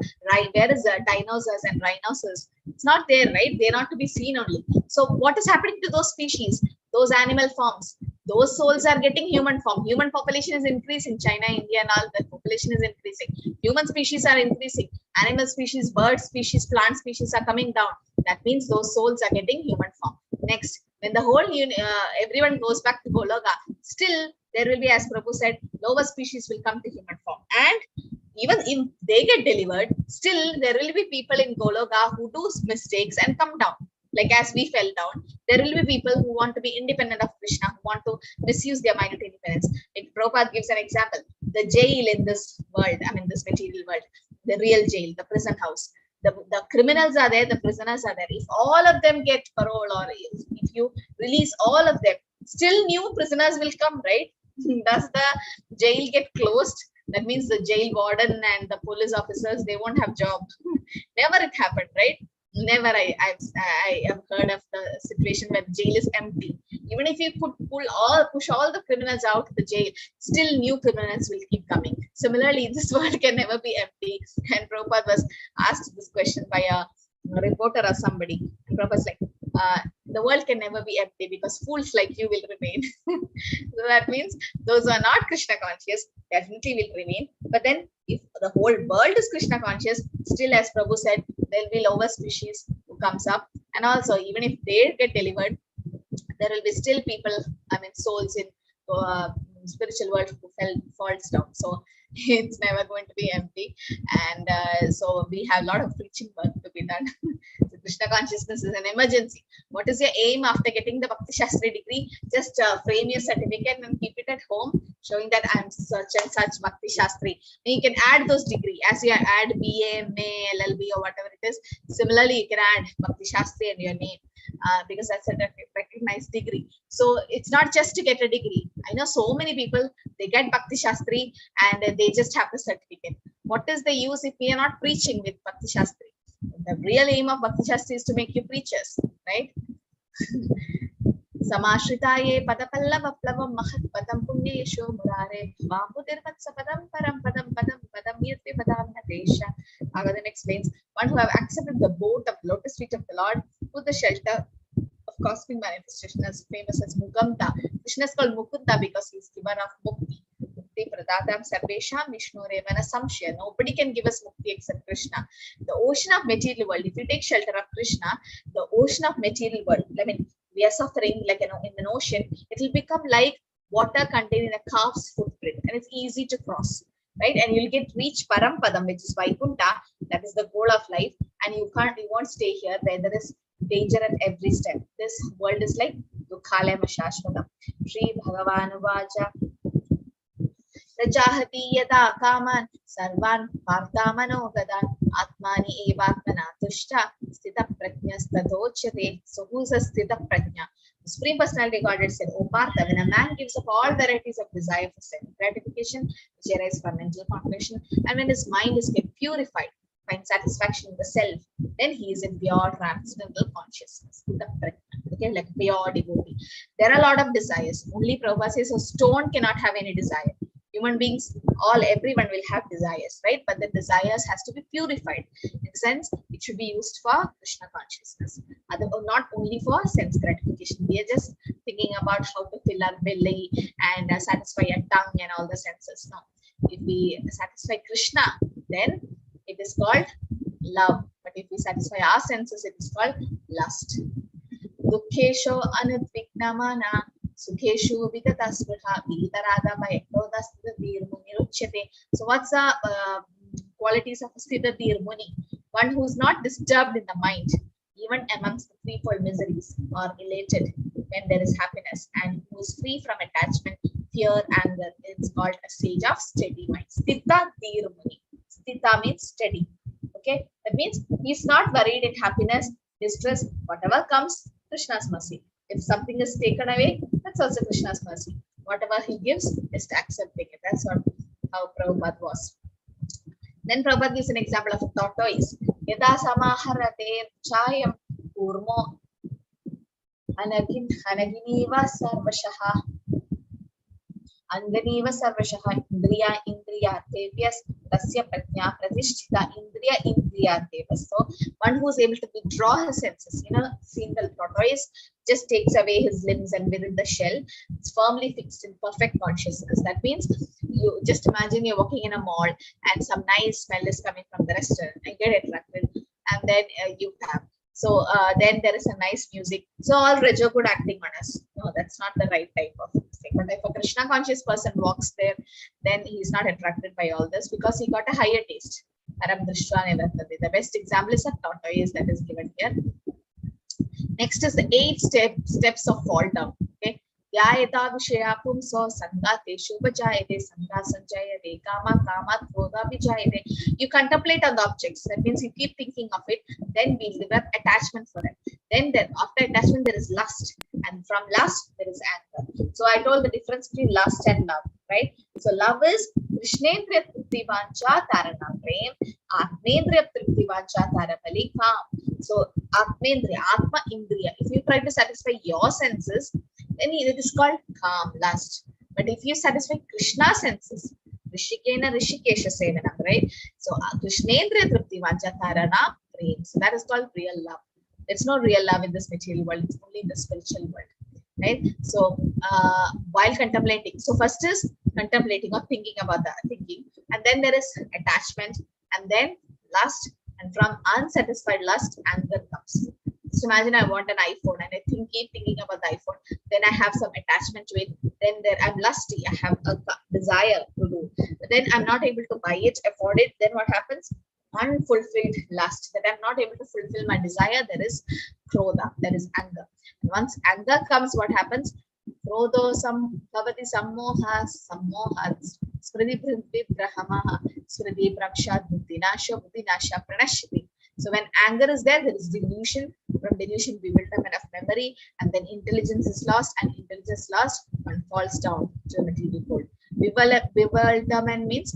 there is dinosaurs and rhinoceros. It's not there, right? They're not to be seen only. So what is happening to those species? Those animal forms, those souls are getting human form. Human population is increasing. China, India and all, the population is increasing. Human species are increasing. Animal species, bird species, plant species are coming down. That means those souls are getting human form. Next, when the whole everyone goes back to Goloka, still there will be, as Prabhu said, lower species will come to human form. And even if they get delivered, still there will be people in Goloka who do mistakes and come down. Like as we fell down, There will be people who want to be independent of Krishna, who want to misuse their mind to independence. Like Prabhupada gives an example, the jail in this world, I mean this material world, the real jail, the prison house. The criminals are there, the prisoners are there. If all of them get parole, or if you release all of them, still new prisoners will come, right? Does the jail get closed? That means the jail warden and the police officers, they won't have job. Never it happened, right? Never. I have heard of the situation where jail is empty. Even if you could push all the criminals out of the jail, still new criminals will keep coming. Similarly, this world can never be empty. And Prabhupada was asked this question by a reporter or somebody. And Prabhupada was like, the world can never be empty because fools like you will remain. So that means those who are not Krishna conscious definitely will remain. But then if the whole world is Krishna conscious, still as Prabhu said, there will be lower species who comes up. And also, even if they get delivered, there will be still people, I mean souls in spiritual world who falls down. So it's never going to be empty. And so we have a lot of preaching work to be done. So Krishna consciousness is an emergency. What is your aim after getting the Bhakti Shastri degree? Just frame your certificate and keep it at home, showing that I'm such and such Bhakti Shastri. And you can add those degree as you add BA, MA, LLB or whatever it is. Similarly, you can add Bhakti Shastri and your name. Because that's a recognized degree. So it's not just to get a degree. I know so many people, they get Bhakti Shastri and they just have a certificate. What is the use if we are not preaching with Bhakti Shastri? The real aim of Bhakti Shastri is to make you preachers, right? Samashritaye padapallava plavam mahat padam punya yesho murare bhambudirvatsa padam param padam padam padam yirti padam natesha. Bhagavatam explains, one who have accepted the boat of lotus feet of the Lord, put the shelter of cosmic manifestation, as famous as Mukanta. Krishna is called Mukunda because he is giver of Mukti. Mukti Pradatam Sarvesham Vishnurevana Samshya. Nobody can give us Mukti except Krishna. The ocean of material world, if you take shelter of Krishna, the ocean of material world, I mean, we are suffering like in an ocean, it will become like water contained in a calf's footprint, and it's easy to cross, right? And you'll reach Parampadam, which is Vaikunta, that is the goal of life, and you won't stay here where there is danger at every step. This world is like Dukhalaya Shashvatam. Shri Bhagavan Vacha Rajahati Yada Kaman Sarvan Partamano Gadan Atmani Evatmana Tushta Stita Prajnas Tadochyate. So who's a Stita Prajna? The Supreme Personality Godhead said, O Partha, when a man gives up all varieties of desire for self gratification, which arise from mental contemplation, and when his mind is kept purified, finds satisfaction in the self, then he is in pure transcendental consciousness. Okay, like pure devotee. There are a lot of desires. Only Prabhupada says a stone cannot have any desire. Human beings, everyone will have desires, right? But the desires has to be purified. In the sense, it should be used for Krishna consciousness. Not only for sense gratification. We are just thinking about how to fill our belly and satisfy our tongue and all the senses. No. If we satisfy Krishna, then it is called love. But if we satisfy our senses, it is called lust. Dukkesho anudvignamana sukheshu vigatasvriha vigitarada by ekrodasthiramunichyate. So what's the qualities of a Sthita Dhir Muni? One who is not disturbed in the mind, even amongst the threefold miseries, or elated when there is happiness, and who is free from attachment, fear, anger. It's called a sage of steady mind. Sthita Dhir Muni. Sthita means steady. Okay, that means he's not worried in happiness, distress, whatever comes, Krishna's mercy. If something is taken away, that's also Krishna's mercy. Whatever he gives, just accepting it. That's how Prabhupada was. Then Prabhupada gives an example of a tortoise. Yada samaharate chayam kurmo anaginiva sarvashaha. Anganiva sarvashaha indriya indriyatevas tasya prajna pratishtita indriya indriyatevas. So one who is able to withdraw his senses, seeing the tortoise just takes away his limbs, and within the shell, it's firmly fixed in perfect consciousness. That means you just imagine you're walking in a mall and some nice smell is coming from the restaurant and get attracted, and then you have. So then there is a nice music. So all Rajo good acting on us. No, that's not the right type of thing. But if a Krishna conscious person walks there, then he is not attracted by all this because he got a higher taste. The best example is a tortoise that is given here. Next is the 8 steps of fall down. Okay. Yayata Vishaya Pumso Sangate Shubhajayate Sanga Sanjayate Kama Kama Krodha Vijayate. You contemplate on the objects. That means you keep thinking of it. Then we develop attachment for it. Then after attachment there is lust, and from lust there is anger. So I told the difference between lust and love, right? So love is Krishnendriya Tripti Vancha Tarana Prem, Atmendriya Tripti Vancha Tarapali Kam. So Atmendriya, Atma Indriya. If you try to satisfy your senses, then it is called calm, lust. But if you satisfy Krishna's senses, Rishikena Rishikesha Sevanam, right? So Krishnendriya Tripti Vancha Tarana Prem. So that is called real love. There's no real love in this material world, it's only in the spiritual world, right? So while contemplating, so first is contemplating or thinking about the thinking, and then there is attachment, and then lust, and from unsatisfied lust, anger comes. Just imagine I want an iPhone and I keep thinking about the iPhone, then I have some attachment to it, then I'm lusty, I have a desire to do, but then I'm not able to buy it, afford it, then what happens? Unfulfilled lust, that I'm not able to fulfill my desire, there is krodha, there is anger. And once anger comes, what happens? Krodho bhavati sammoha smriti brahamaha smriti prakshat buddhinasha pranashyati. So when anger is there, there is delusion. From delusion, bewilderment of memory, and then intelligence is lost, and intelligence lost, one falls down to the material world. Bewilderment means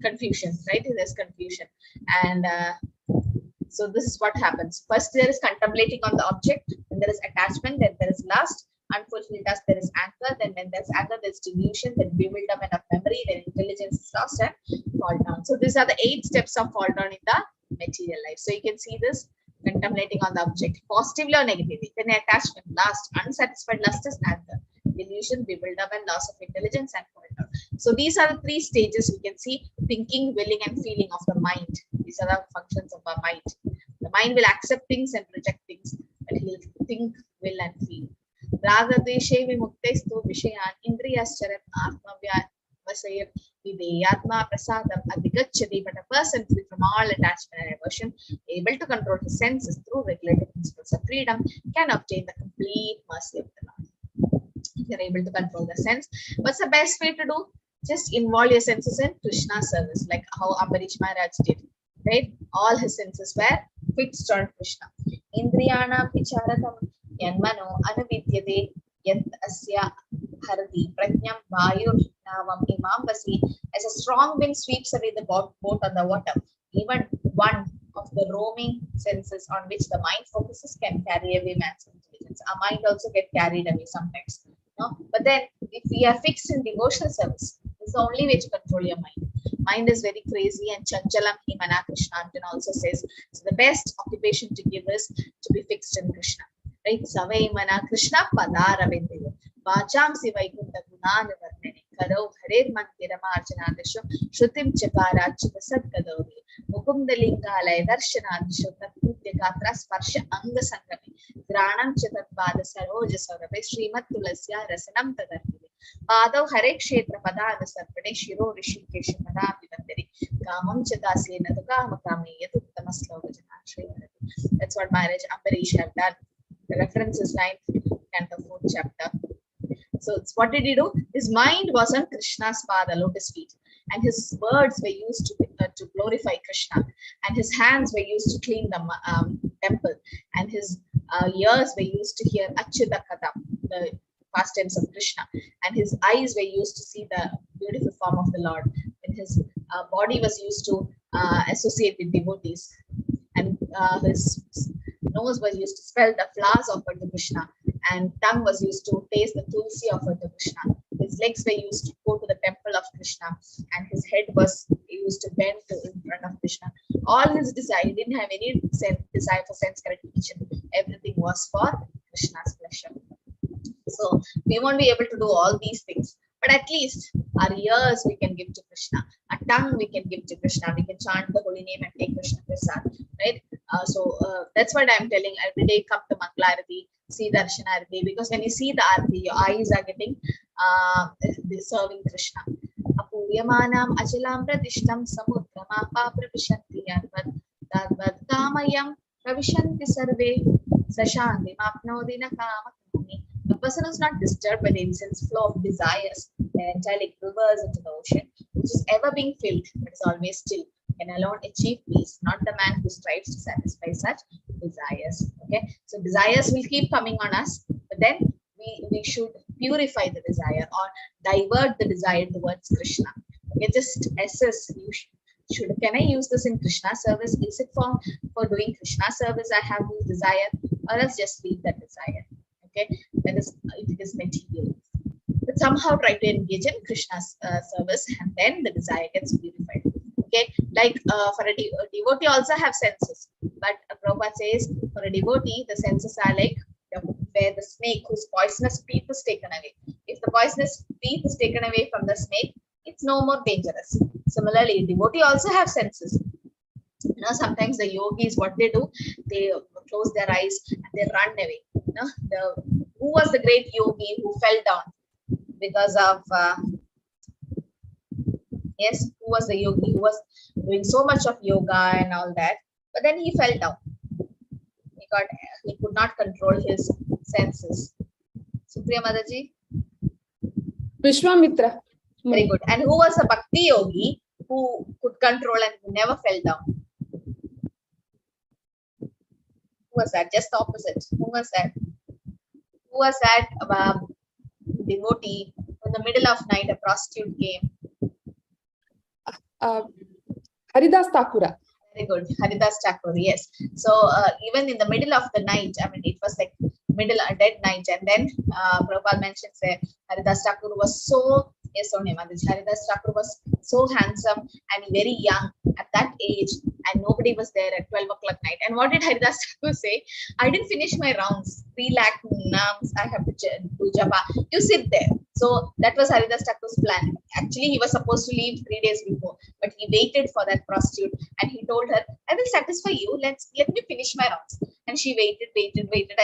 confusion, right? There's confusion, and so this is what happens. First there is contemplating on the object, then there is attachment, then there is lust, unfulfilled lust, there is anger, then when there's anger there's delusion, then bewilderment of memory, then intelligence is lost and fall down. So these are the 8 steps of fall down in the material life. So you can see this, contemplating on the object positively or negatively, then attachment, lust, unsatisfied lust is anger, delusion, bewilderment, loss of intelligence, and fall down. So these are the 3 stages we can see: thinking, willing, and feeling of the mind. These are the functions of our mind. The mind will accept things and reject things, but he will think, will, and feel. Raga deshe vimuktestu vishayan indriyascharat atmavya vasayat videyatma prasadam adhigacchati. But a person free from all attachment and aversion, able to control his senses through regulative principles of freedom, can obtain the complete mercy of the Lord. If you're able to control the sense, what's the best way to do? Just involve your senses in Krishna's service, like how Ambarish Maharaj did, right? All his senses were fixed on Krishna. Indriyanam vicharatam yanmano anavidyate yat asya harati prajnam vayur navam imam vasi. As a strong wind sweeps away the boat on the water, even one of the roaming senses on which the mind focuses can carry away man's intelligence. Our mind also get carried away sometimes. No? But then if we are fixed in devotional service, it's the only way to control your mind. Mind is very crazy, and Chanchalam Himana Krishna also says, so the best occupation to give is to be fixed in Krishna. Right? Savai Mana Krishna Padara Vendeyo. Vacham Sivaikunda Gunana Varnani. Karo Hare Mantiramarjanadisho. Shrutim Chakara Chikasat Kadovi. Mukumdalingalay Darshanadisho. Tatputyakatra Sparsha Anga Sangami. Granam Chatat Pada Saroja Saurabe. Srimat Tulasya Rasanam Tadarvi. Padav Hare Kshetra Padana Sarpane Shiro Rishikesha Padam Vivandari. Kamam Chadasi Nadukama Yatuttama Slovajana. That's what Maharaj Ambarish have done. The reference is 9th canto 4th chapter. So what did he do? His mind was on Krishna's pada, lotus feet, and his words were used to glorify Krishna, and his hands were used to clean the temple, and his ears were used to hear Achyuta Katha, the past tense of Krishna, and his eyes were used to see the beautiful form of the Lord, and his body was used to associate with devotees, and his nose was used to smell the flowers offered to Krishna, and tongue was used to taste the tulsi offered to Krishna. His legs were used to go to the temple of Krishna, and his head was used to bend in front of Krishna. All his desire, he didn't have any desire for sense gratification. Everything was for Krishna's pleasure. So we won't be able to do all these things, but at least our ears we can give to Krishna, our tongue we can give to Krishna, we can chant the holy name and take Krishna Prasad, right? So that's what I'm telling. Every day come to Mangala-arati, see Darshana Arati, because when you see the Arati, your eyes are getting serving Krishna. Apuryamanam achalam pratishtam samudrama papravishanti yadvad kamayam pravishanti sarve sashanti mapnodi na kamakami. A person who's not disturbed by the intense flow of desires, the angelic rivers into the ocean, which is ever being filled but is always still, can alone achieve peace, not the man who strives to satisfy such desires. Okay, so desires will keep coming on us, but then we should purify the desire or divert the desire towards Krishna. Okay, just assess. You should can I use this in Krishna service? Is it for doing Krishna service I have this desire, or else just leave that desire? Okay, that is it is material. But somehow try to engage in Krishna's service, and then the desire gets purified. Okay, like for a devotee also have senses, but Prabhupada says for a devotee the senses are like where the snake whose poisonous teeth is taken away. If the poisonous teeth is taken away from the snake, it's no more dangerous. Similarly, devotee also have senses. You know, sometimes the yogis, what they do, they close their eyes and they run away. You know, who was the great yogi who fell down because of yes, who was the yogi who was doing so much of yoga and all that, but then he fell down. He could not control his senses. Supriya Mataji? Vishwamitra. Very good. And who was a Bhakti yogi who could control and who never fell down? Who was that? Just the opposite. Who was that? Who was that devotee? In the middle of night, a prostitute came. Haridas Thakura. Very good. Haridas Thakur, yes. So even in the middle of the night, I mean, it was like dead night, and then Prabhupada mentions Haridas Thakur was so, yes, Haridas Thakur was so handsome and very young at that age, and nobody was there at 12 o'clock night. And what did Haridas Thakur say? I didn't finish my rounds. 3 lakh names I have to do japa. You sit there. So that was Haridas Thakur's plan. Actually, he was supposed to leave 3 days before, but he waited for that prostitute and he told her, I will satisfy you. Let me finish my rounds. And she waited,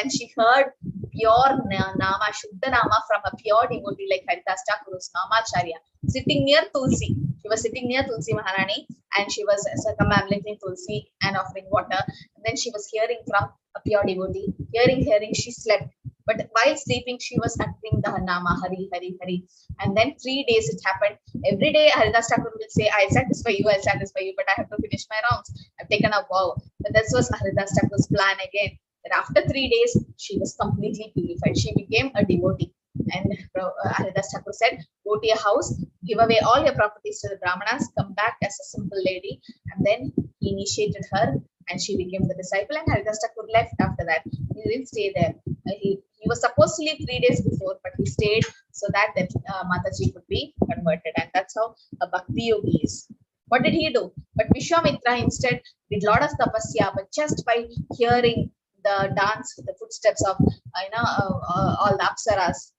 and she heard pure Nama, Shuddha Nama from a pure devotee like Haridas Thakur's Namacharya, sitting near Tulsi. She was sitting near Tulsi Maharani and she was circumambulating Tulsi and offering water. And then she was hearing from a pure devotee. Hearing, she slept. But while sleeping, she was uttering the Nama, Hari, Hari, Hari. And then 3 days it happened. Every day, Haridas Thakur will say, I'll satisfy you, but I have to finish my rounds. I've taken a vow. But this was Haridas Thakur's plan again. That after 3 days, she was completely purified. She became a devotee. And Haridas Thakur said, go to your house, give away all your properties to the Brahmanas, come back as a simple lady. And then he initiated her and she became the disciple. And Haridas Thakur left after that. He didn't stay there. He was supposed to leave 3 days before, but he stayed so that Mataji could be converted. And that's how a Bhakti yogi is. What did he do? But Vishwamitra instead did a lot of tapasya, but just by hearing the dance, the footsteps of all the apsaras,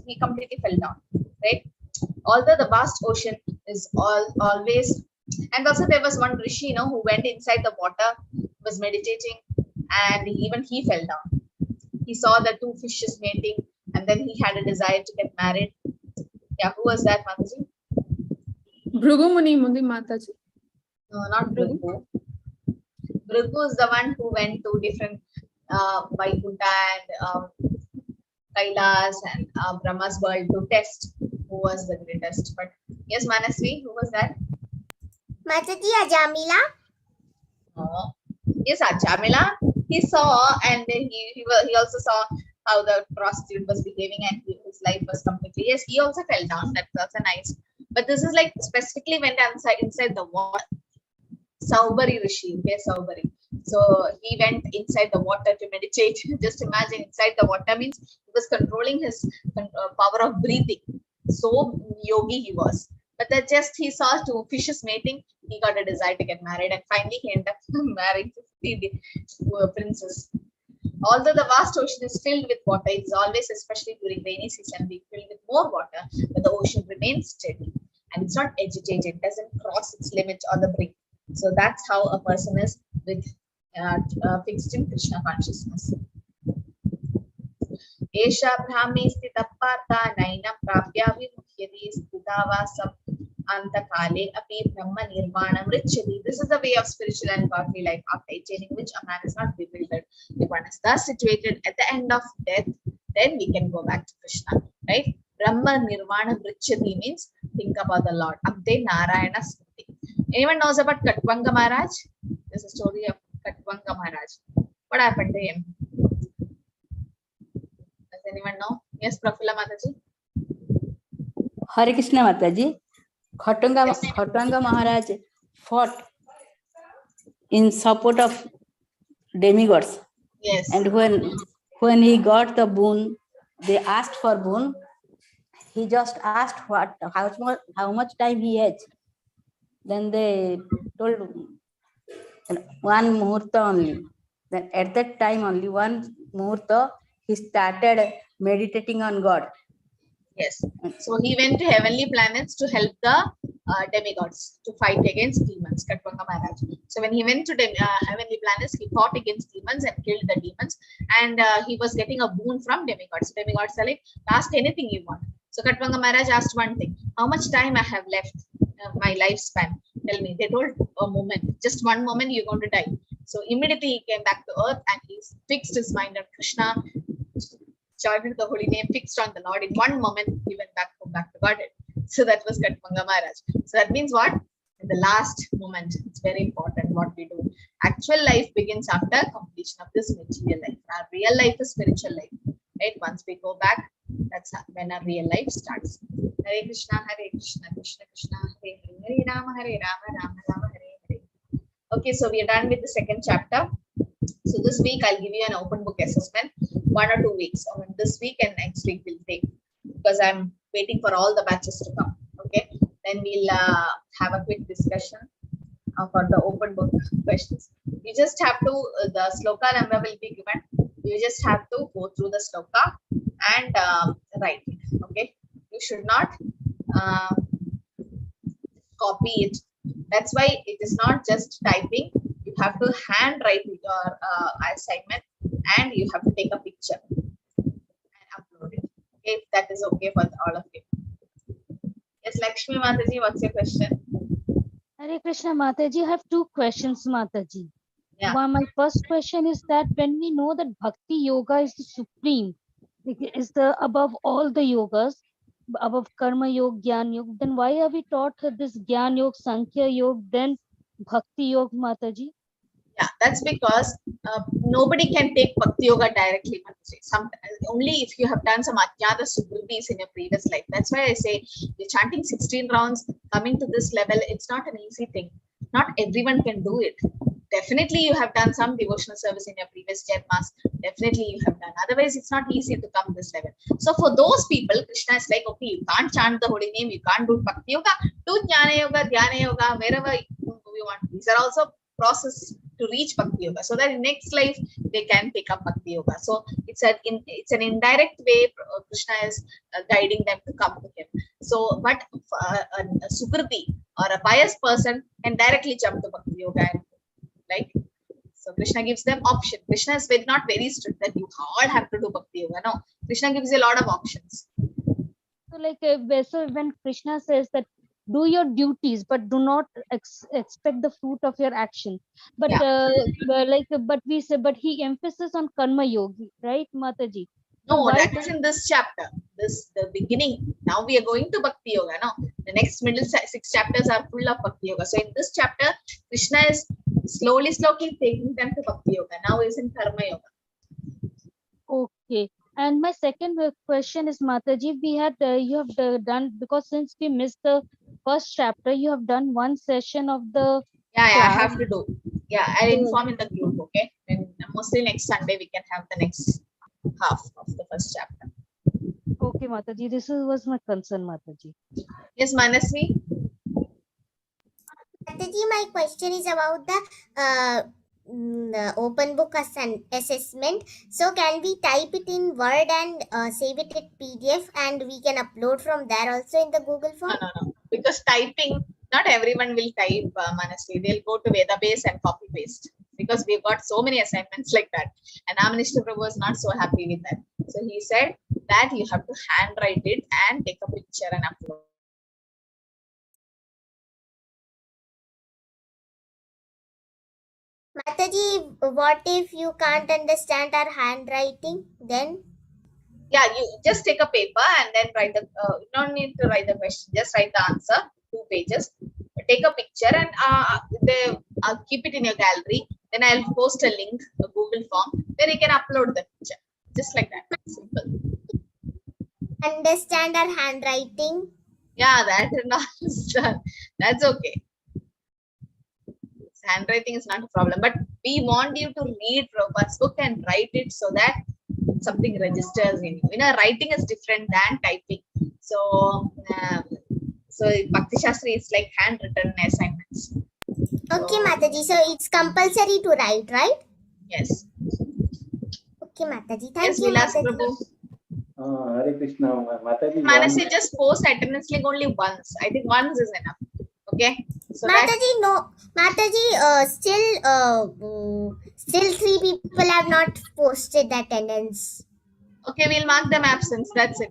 he completely fell down. Right? Although the vast ocean is always, and also there was one rishi, who went inside the water, was meditating, and even he fell down. He saw the 2 fishes mating, and then he had a desire to get married. Yeah, who was that, Mataji? Bhrigu Muni Mundi Mataji. No, not Bhrigu. Bhrigu is the one who went to different Vaikuntha and Kailas and Brahma's world to test who was the greatest. But yes, Manasvi, who was that? Mataji, Ajamila. Oh, yes, Ajamila. He saw, and then he also saw how the prostitute was behaving, and his life was completely. Yes, he also fell down. That's also nice. But this is like specifically went inside the water. Saubari Rishi, okay, Saubari. So he went inside the water to meditate. Just imagine, inside the water means he was controlling his power of breathing. So yogi he was. But that just he saw 2 fishes mating, he got a desire to get married, and finally he ended up marrying 50 princes. Although the vast ocean is filled with water, it is always, especially during rainy season, be filled with more water, but the ocean remains steady and it's not agitated, doesn't cross its limit or the brink. So that's how a person is with fixed in Krishna consciousness. Esha Brahmi Sthita Partha Nainam Prapya Vimukhyati Sthitavasam Antakale api Brahma Nirvanam Richati. This is the way of spiritual and godly life, after attaining which a man is not bewildered. If one is thus situated at the end of death, then we can go back to Krishna. Right? Brahma Nirvanam Richati means think about the Lord. Abde Narayana Smriti. Anyone knows about Katvanga Maharaj? There's a story of Katvanga Maharaj. What happened to him? Does anyone know? Yes, Prafula Mataji. Hare Krishna Mataji. Yes. Khatanga Maharaj fought in support of demigods. Yes. And when he got the boon, they asked for boon. He just asked how much time he has. Then they told one muhurta only. Then at that time only, one muhurta, he started meditating on God. Yes. So he went to heavenly planets to help the demigods to fight against demons, Katvanga Maharaj. So when he went to heavenly planets, he fought against demons and killed the demons. And he was getting a boon from demigods. Demigods are like, ask anything you want. So Katvanga Maharaj asked one thing: how much time I have left, my lifespan? Tell me. They told a moment, just one moment, you're going to die. So immediately he came back to earth and he fixed his mind on Krishna, chanted the holy name, fixed on the Lord. In one moment, he went back to Godhead. So that was Katvanga Maharaj. So that means what? In the last moment, it's very important what we do. Actual life begins after completion of this material life. Our real life is spiritual life. Right? Once we go back, that's when our real life starts. Hare Krishna, Krishna Krishna, Hare Hare, Hare Rama, Rama Rama, Hare Hare. Okay, so we are done with the second chapter. So this week I'll give you an open book assessment, 1 or 2 weeks. I mean, this week and next week we'll take, because I'm waiting for all the batches to come. Okay, then we'll have a quick discussion for the open book questions. You just have to, the sloka number will be given. You just have to go through the sloka and write it. Okay, you should not copy it. That's why it is not just typing. You have to handwrite your assignment and you have to take a picture and upload it. Okay, if that is okay for all of you. Yes, Lakshmi Mataji, what's your question? Hare Krishna Mataji, I have two questions, Mataji. Yeah. One, my first question is that when we know that Bhakti Yoga is the supreme, is the above all the yogas, above Karma Yoga, Gyan Yoga, then why are we taught this Gyan Yoga, Sankhya Yoga, then Bhakti Yoga, Mataji? Yeah, that's because nobody can take Bhakti Yoga directly. Only if you have done some Ajnata Sukritis in your previous life. That's why I say you're chanting 16 rounds, coming to this level, it's not an easy thing. Not everyone can do it. Definitely you have done some devotional service in your previous Janmas. Definitely you have done. Otherwise, it's not easy to come this level. So for those people, Krishna is like, okay, you can't chant the holy name, you can't do Bhakti Yoga, do Jnana Yoga, Dhyana Yoga, wherever you want. These are also process to reach Bhakti Yoga, so that in next life they can pick up Bhakti Yoga. So it's an indirect way Krishna is guiding them to come to him. So, but a Sukriti or a pious person can directly jump to Bhakti Yoga, and, right? So Krishna gives them option. Krishna is not very strict that you all have to do Bhakti Yoga. No, Krishna gives you a lot of options. So like so when Krishna says that do your duties, but do not expect the fruit of your action. But but we say, but he emphasis on Karma Yogi, right, Mataji? No, that is in this chapter. The beginning. Now we are going to Bhakti Yoga. No, the next middle 6 chapters are full of Bhakti Yoga. So in this chapter, Krishna is slowly taking them to Bhakti Yoga. Now is in Karma Yoga. Okay. And my second question is, Mataji, we had you have done, because since we missed the first chapter, you have done one session of the class. I have to do. I'll inform in the group. Okay, and mostly next Sunday we can have the next half of the first chapter. Okay, Mataji, this was my concern, Mataji. Yes, Manasvi. Mataji, my question is about the open book assessment. So can we type it in Word and save it in PDF, and we can upload from there also in the Google form? No. Because typing, not everyone will type, Manasvi. They'll go to Vedabase and copy paste. Because we've got so many assignments like that. And our Minister Prabhu was not so happy with that. So he said that you have to handwrite it and take a picture and upload. Mataji, what if you can't understand our handwriting? Then Yeah, you just take a paper and then write the. You don't need to write the question. Just write the answer. 2 pages. Take a picture and keep it in your gallery. Then I'll post a link, a Google form, where you can upload the picture. Just like that. Simple. understand our handwriting. Yeah, that's okay. Handwriting is not a problem, but we want you to read Prabhupada's book and write it so that something registers in you. Writing is different than typing. So, Bhakti Shastri is like handwritten assignments. Okay, Mataji. So it's compulsory to write, right? Yes. Okay, Mataji. Yes, Thank you, Vilas Mataji. Prabhu. Hare Krishna, Mataji. Manasi, just post attendance link only once. I think once is enough. Okay. So Mataji, no. Mataji, still 3 people have not posted the attendance. Okay, we'll mark them absence. That's it.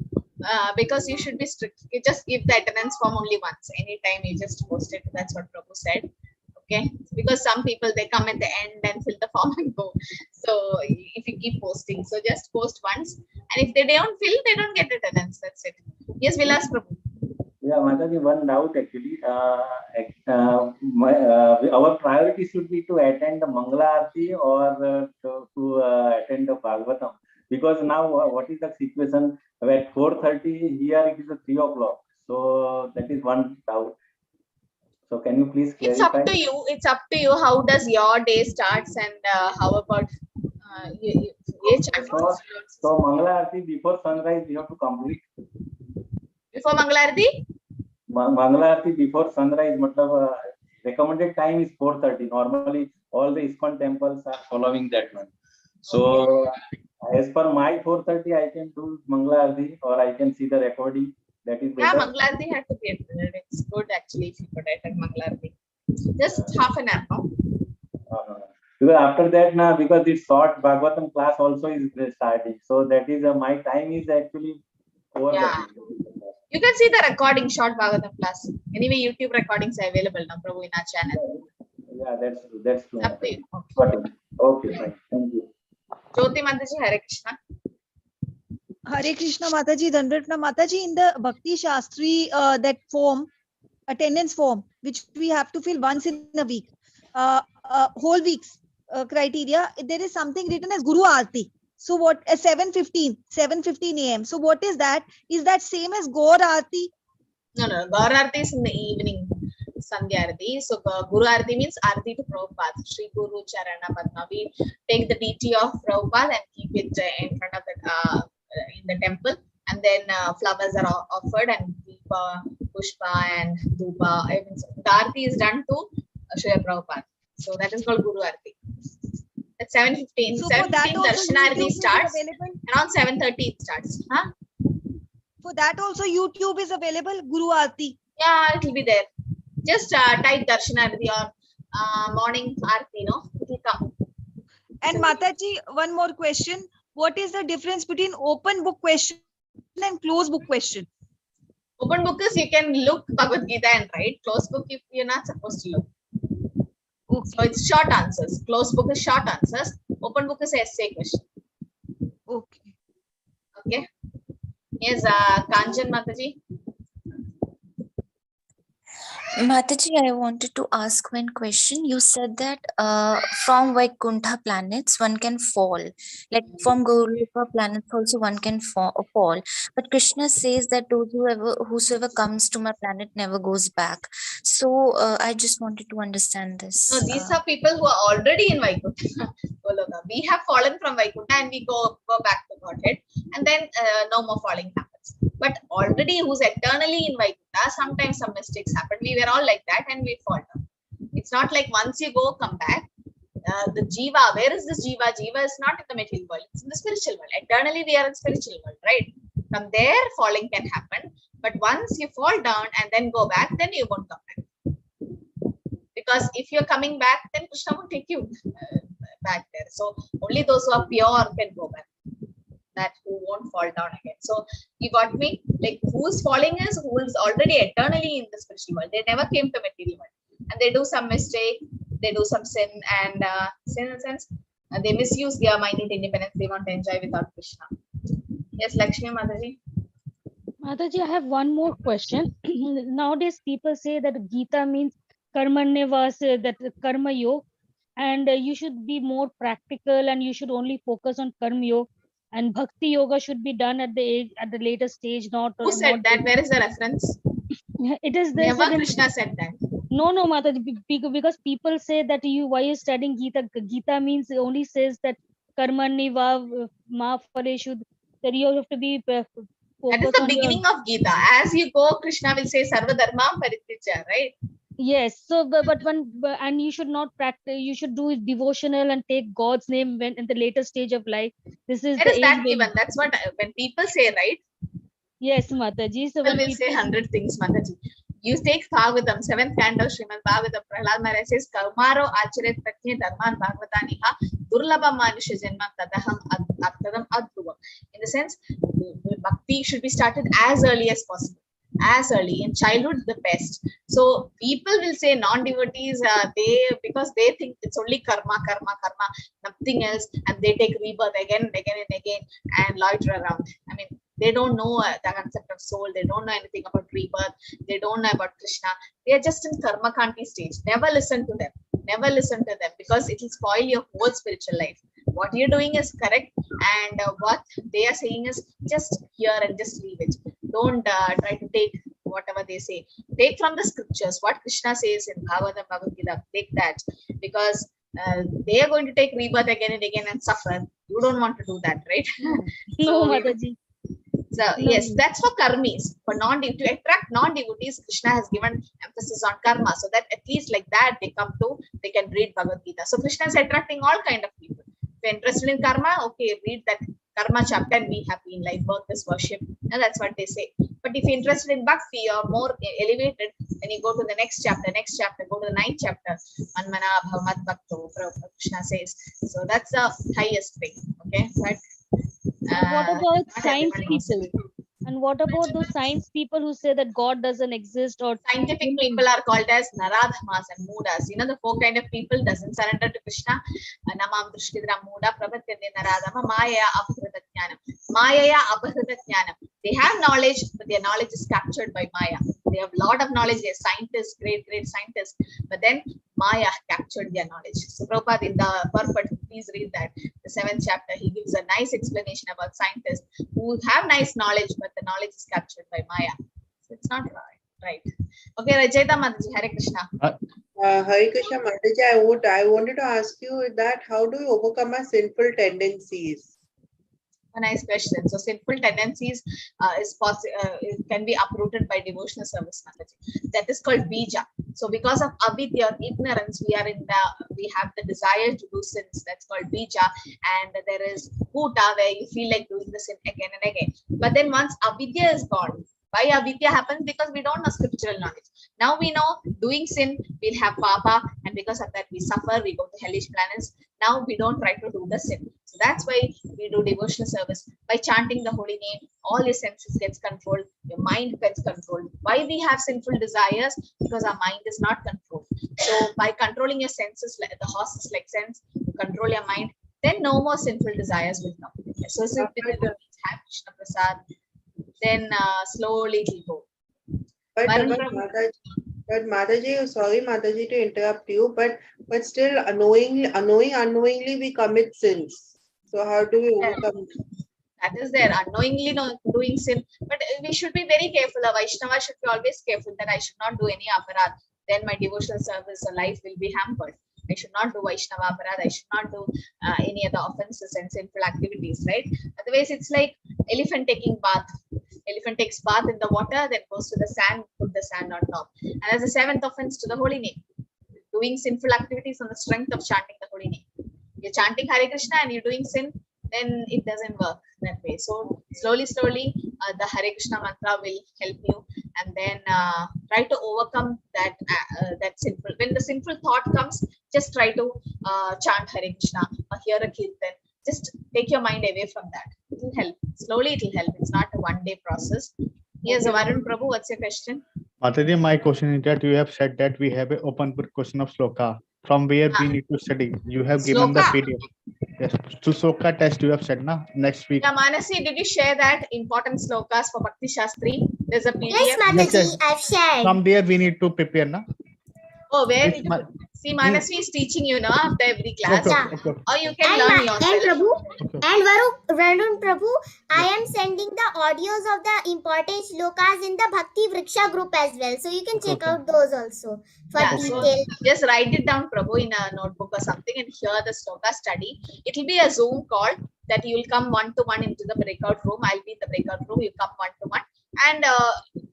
Because you should be strict. You just give the attendance form only once. Anytime you just post it. That's what Prabhu said. Okay. Because some people, they come at the end and fill the form and go. So if you keep posting, so just post once. And if they don't fill, they don't get attendance. That's it. Yes, Vilas Prabhu. Yeah, Mataji, one doubt actually. Our priority should be to attend the Mangala Aarti or to attend the Bhagavatam. Because now, what is the situation? At 4:30 here, it is 3 o'clock. So that is one doubt. So can you please clarify? It's up to you. It's up to you. How does your day starts and how about so Mangala Aarti before sunrise you have to complete. Before Mangala Aarti? Mangala Aarti before sunrise, recommended time is 4:30. Normally, all the ISKCON temples are following that one. So, as per my 4:30, I can do Mangala Aarti or I can see the recording. That is better. Yeah, Mangala Aarti had to be attended. It's good actually if you could attend Mangala Aarti. Just half an hour, no? Because after that, now because this short Bhagavatam class also is starting. So that is my time is actually over. Yeah. You can see the recording, short Bhagavatam class. Anyway, YouTube recordings are available now, Prabhu, in our channel. Yeah, that's true. That's true. Up to you. Okay, fine. Thank you. Jyoti Mataji, Hare Krishna. Hare Krishna Mataji, Dandratna Mataji, in the Bhakti Shastri, that form, attendance form, which we have to fill once in a week, whole week's criteria, there is something written as Guru Aarti. So what, 7:15 a.m. So what is that? Is that same as Gaur Aarti? No. Gaur Aarti is in the evening, Sandhya Aarti. So Guru Aarti means Aarti to Prabhupada, Sri Guru Charana Padma. We take the deity of Prabhupada and keep it in front of the in the temple, and then flowers are offered and Deepa, Pushpa and Dhupa. The Aarti is done to Srila Prabhupada. So that is called Guru Aarti. At 7:15. So 7:15 Darshana Aarti starts. Available? Around 7:30 it starts. Huh? For that also YouTube is available, Guru Aarti. Yeah, it will be there. Just type Darshana Aarti or morning Aarti, no? It will come. And Mataji, one more question. What is the difference between open book question and closed book question? Open book is you can look Bhagavad Gita and write. Closed book you're not supposed to look. Okay. So it's short answers. Closed book is short answers. Open book is essay question. Okay. Okay. Yes, Kanchan Mataji. Mataji, I wanted to ask one question. You said that from Vaikuntha planets one can fall, like from Goloka planets also one can fall. But Krishna says that whosoever comes to my planet never goes back. So I just wanted to understand this. No, these are people who are already in Vaikuntha. Goloka. We have fallen from Vaikuntha and we go back to Godhead, and then no more falling happens. But already who's eternally in Vaikuntha, sometimes some mistakes happen. We were all like that and we fall down. It's not like once you go, come back. The Jiva, where is this Jiva? Jiva is not in the material world, it's in the spiritual world. Eternally we are in spiritual world, right? From there, falling can happen. But once you fall down and then go back, then you won't come back. Because if you're coming back, then Krishna won't take you back there. So only those who are pure can go back. That who won't fall down again. So you got me? Like who's falling is who is already eternally in the spiritual world. They never came to material world. And they do some mistake they do some sin, and sin in a sense, they misuse their minute independence. They want to enjoy without Krishna. Yes, Lakshmi Mataji. Mataji, I have one more question. Nowadays, people say that Gita means karmanyavas, that karma yoga, and you should be more practical, and you should only focus on karma yoga, and bhakti yoga should be done at the age, at the later stage, not Who said that? Where is the reference? It is there. Never Krishna said that. No, Mataji, because people say that why you studying Gita? Gita means it only says that karmaniva ma phaleshu, that you have to be That is focused the on beginning of Gita. As you go, Krishna will say Sarva Dharma Parityaja, right? Yes. So, and you should not practice. You should do it devotional and take God's name when in the later stage of life. This is Where the is age that when. given? That's what when people say, right? Yes, Mataji. So People when will say 100 things, Mataji. You take Bhagavatam, 7th canto, Srimad Bhagavatam, Prahlad Maharaj says, Kaumaro Acharet Pratye Dharman Bhagavataniha Durlabha Manusha Janma Tadaham Abtadam Adruvam. In the sense, Bhakti should be started as early as possible. As early in childhood, the best. So people will say non-devotees, because they think it's only karma, nothing else, and they take rebirth again and again and again and loiter around. I mean, they don't know the concept of soul. They don't know anything about rebirth. They don't know about Krishna. They are just in karma kanti stage. Never listen to them. Never listen to them, because it will spoil your whole spiritual life. What you're doing is correct, and what they are saying is just hear and just leave it. Don't try to take whatever they say. Take from the scriptures what Krishna says in Bhagavad Gita. Take that, because they are going to take rebirth again and again and suffer. You don't want to do that, right? No, Mataji. So yes, that's for karmis. For to attract non-devotees, Krishna has given emphasis on karma, so that at least like that they can read Bhagavad Gita. So Krishna is attracting all kind of people. If you're interested in karma, okay, read that karma chapter and be happy in life. Birth is worship, and that's what they say. But if you're interested in bhakti or more elevated, then you go to the next chapter, go to the 9th chapter. Manmana Bhavamat Bhakto, Krishna says. So that's the highest thing. Okay, but what about not science everybody knows people? it. And what about those science people who say that God doesn't exist, or Scientific people are called as Naradhamas and Mudas. You know, the 4 kind of people doesn't surrender to Krishna. Namam Drishkidra Muda Prabhatyande Naradhama Maya Apahrita Jnanam. Maya Apahrita Jnanam. They have knowledge, but their knowledge is captured by Maya. They have a lot of knowledge. They're scientists, great scientists. But then Maya captured their knowledge. So Prabhupada in the purport, please read that. The 7th chapter, he gives a nice explanation about scientists who have nice knowledge, but the knowledge is captured by Maya. So it's not right. Okay, Rajayata Mataji, Hare Krishna. Hare Krishna Mataji, I wanted to ask you that how do you overcome our sinful tendencies? A nice question. So sinful tendencies can be uprooted by devotional service, Mataji. That is called bija. So because of avidya or ignorance, we have the desire to do sins. That's called bija. And there is bhuta, where you feel like doing the sin again and again. But then once avidya is gone, why avidya happens? Because we don't know scriptural knowledge. Now we know doing sin, we'll have papa, and because of that we suffer, we go to hellish planets. Now we don't try to do the sin. So that's why we do devotional service. By chanting the holy name, all your senses gets controlled, your mind gets controlled. Why we have sinful desires? Because our mind is not controlled. So by controlling your senses, like the horses like sense, control your mind, then no more sinful desires will come. Associate with the have Krishna Prasad, then slowly it will go. But Mataji, sorry Mataji to interrupt you, but still unknowingly we commit sins. So how do we overcome that? That is there, unknowingly doing sin. But we should be very careful. A Vaishnava should be always careful that I should not do any aparad. Then my devotional service or life will be hampered. I should not do Vaishnava aparad. I should not do any other offenses and sinful activities, right? Otherwise, it's like elephant taking bath. Elephant takes bath in the water, then goes to the sand, put the sand on top. And as a 7th offense to the holy name, doing sinful activities on the strength of chanting the holy name. You're chanting Hare Krishna and you're doing sin, then it doesn't work that way. So slowly, the Hare Krishna mantra will help you, and then try to overcome that sinful. When the sinful thought comes, just try to chant Hare Krishna or hear a kirtan. Just take your mind away from that. It will help. Slowly, it will help. It's not a one-day process. Yes, Varun Prabhu, what's your question? Mataji, my question is that you have said that we have an open question of sloka. from where we need to study. You have given the Sloka. PDF. Yes, to Soka test you have said na next week. Yeah, Manasi, did you share that important slokas for Bhakti Shastri? There's a PDF. Yes, Mataji, yes. I've shared. From there we need to prepare na. Oh, where? Which ma- See, Manasi is teaching you, no, after every class. Okay, okay, Or you can And, learn and yourself. Prabhu, okay. and Varun Prabhu, I am sending the audios of the important shlokas in the Bhakti Vriksha group as well. So you can Okay, check okay. out those also for Yeah, so detail. just write it down, Prabhu, in a notebook or something and hear the sloka study. It will be a Zoom call that you will come one-to-one into the breakout room. I'll be in the breakout room. You come one-to-one. And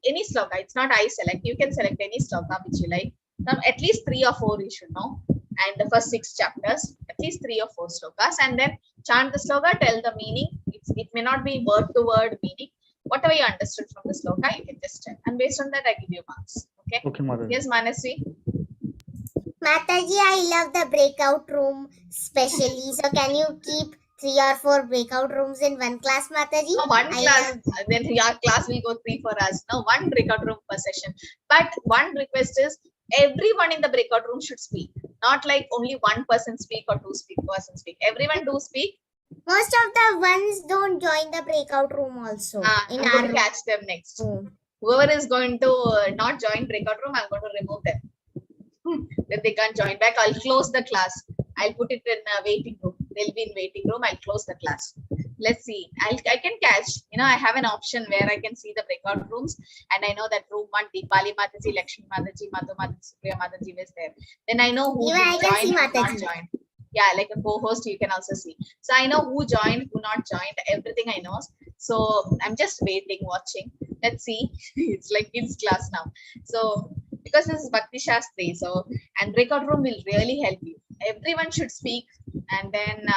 any sloka, it's not I select. You can select any sloka which you like. Now, at least 3 or 4 you should know. And the first 6 chapters, at least 3 or 4 slokas. And then chant the sloka, tell the meaning. It may not be word-to-word meaning. Whatever you understood from the sloka, you can just tell. And based on that, I give you marks. Okay? Okay, Mother. Yes, Manasvi? Mataji, I love the breakout room specially. So can you keep 3 or 4 breakout rooms in one class, Mataji? No, one I class, love- then your class will go 3 for us. No, one breakout room per session. But one request is everyone in the breakout room should speak. Not like only one person speak or two person speak. Everyone do speak. Most of the ones don't join the breakout room also. I'm going to catch them next. Whoever is going to not join breakout room, I'm going to remove them. Then they can't join back. I'll close the class. I'll put it in a waiting room. They'll be in waiting room. I'll close the class. Let's see. I can catch. I have an option where I can see the breakout rooms, and I know that room 1, Deepali Mataji, Lakshmi Mataji, Madhu Mataji, Supriya Mataji was there. Then I know who Even I can see joined, who not Mataji. joined. Yeah, like a co-host, you can also see. So I know who joined, who not joined, everything I know. So I'm just waiting, watching. Let's see. It's like kids class now. So because this is Bhakti Shastri, so and breakout room will really help you. Everyone should speak, and then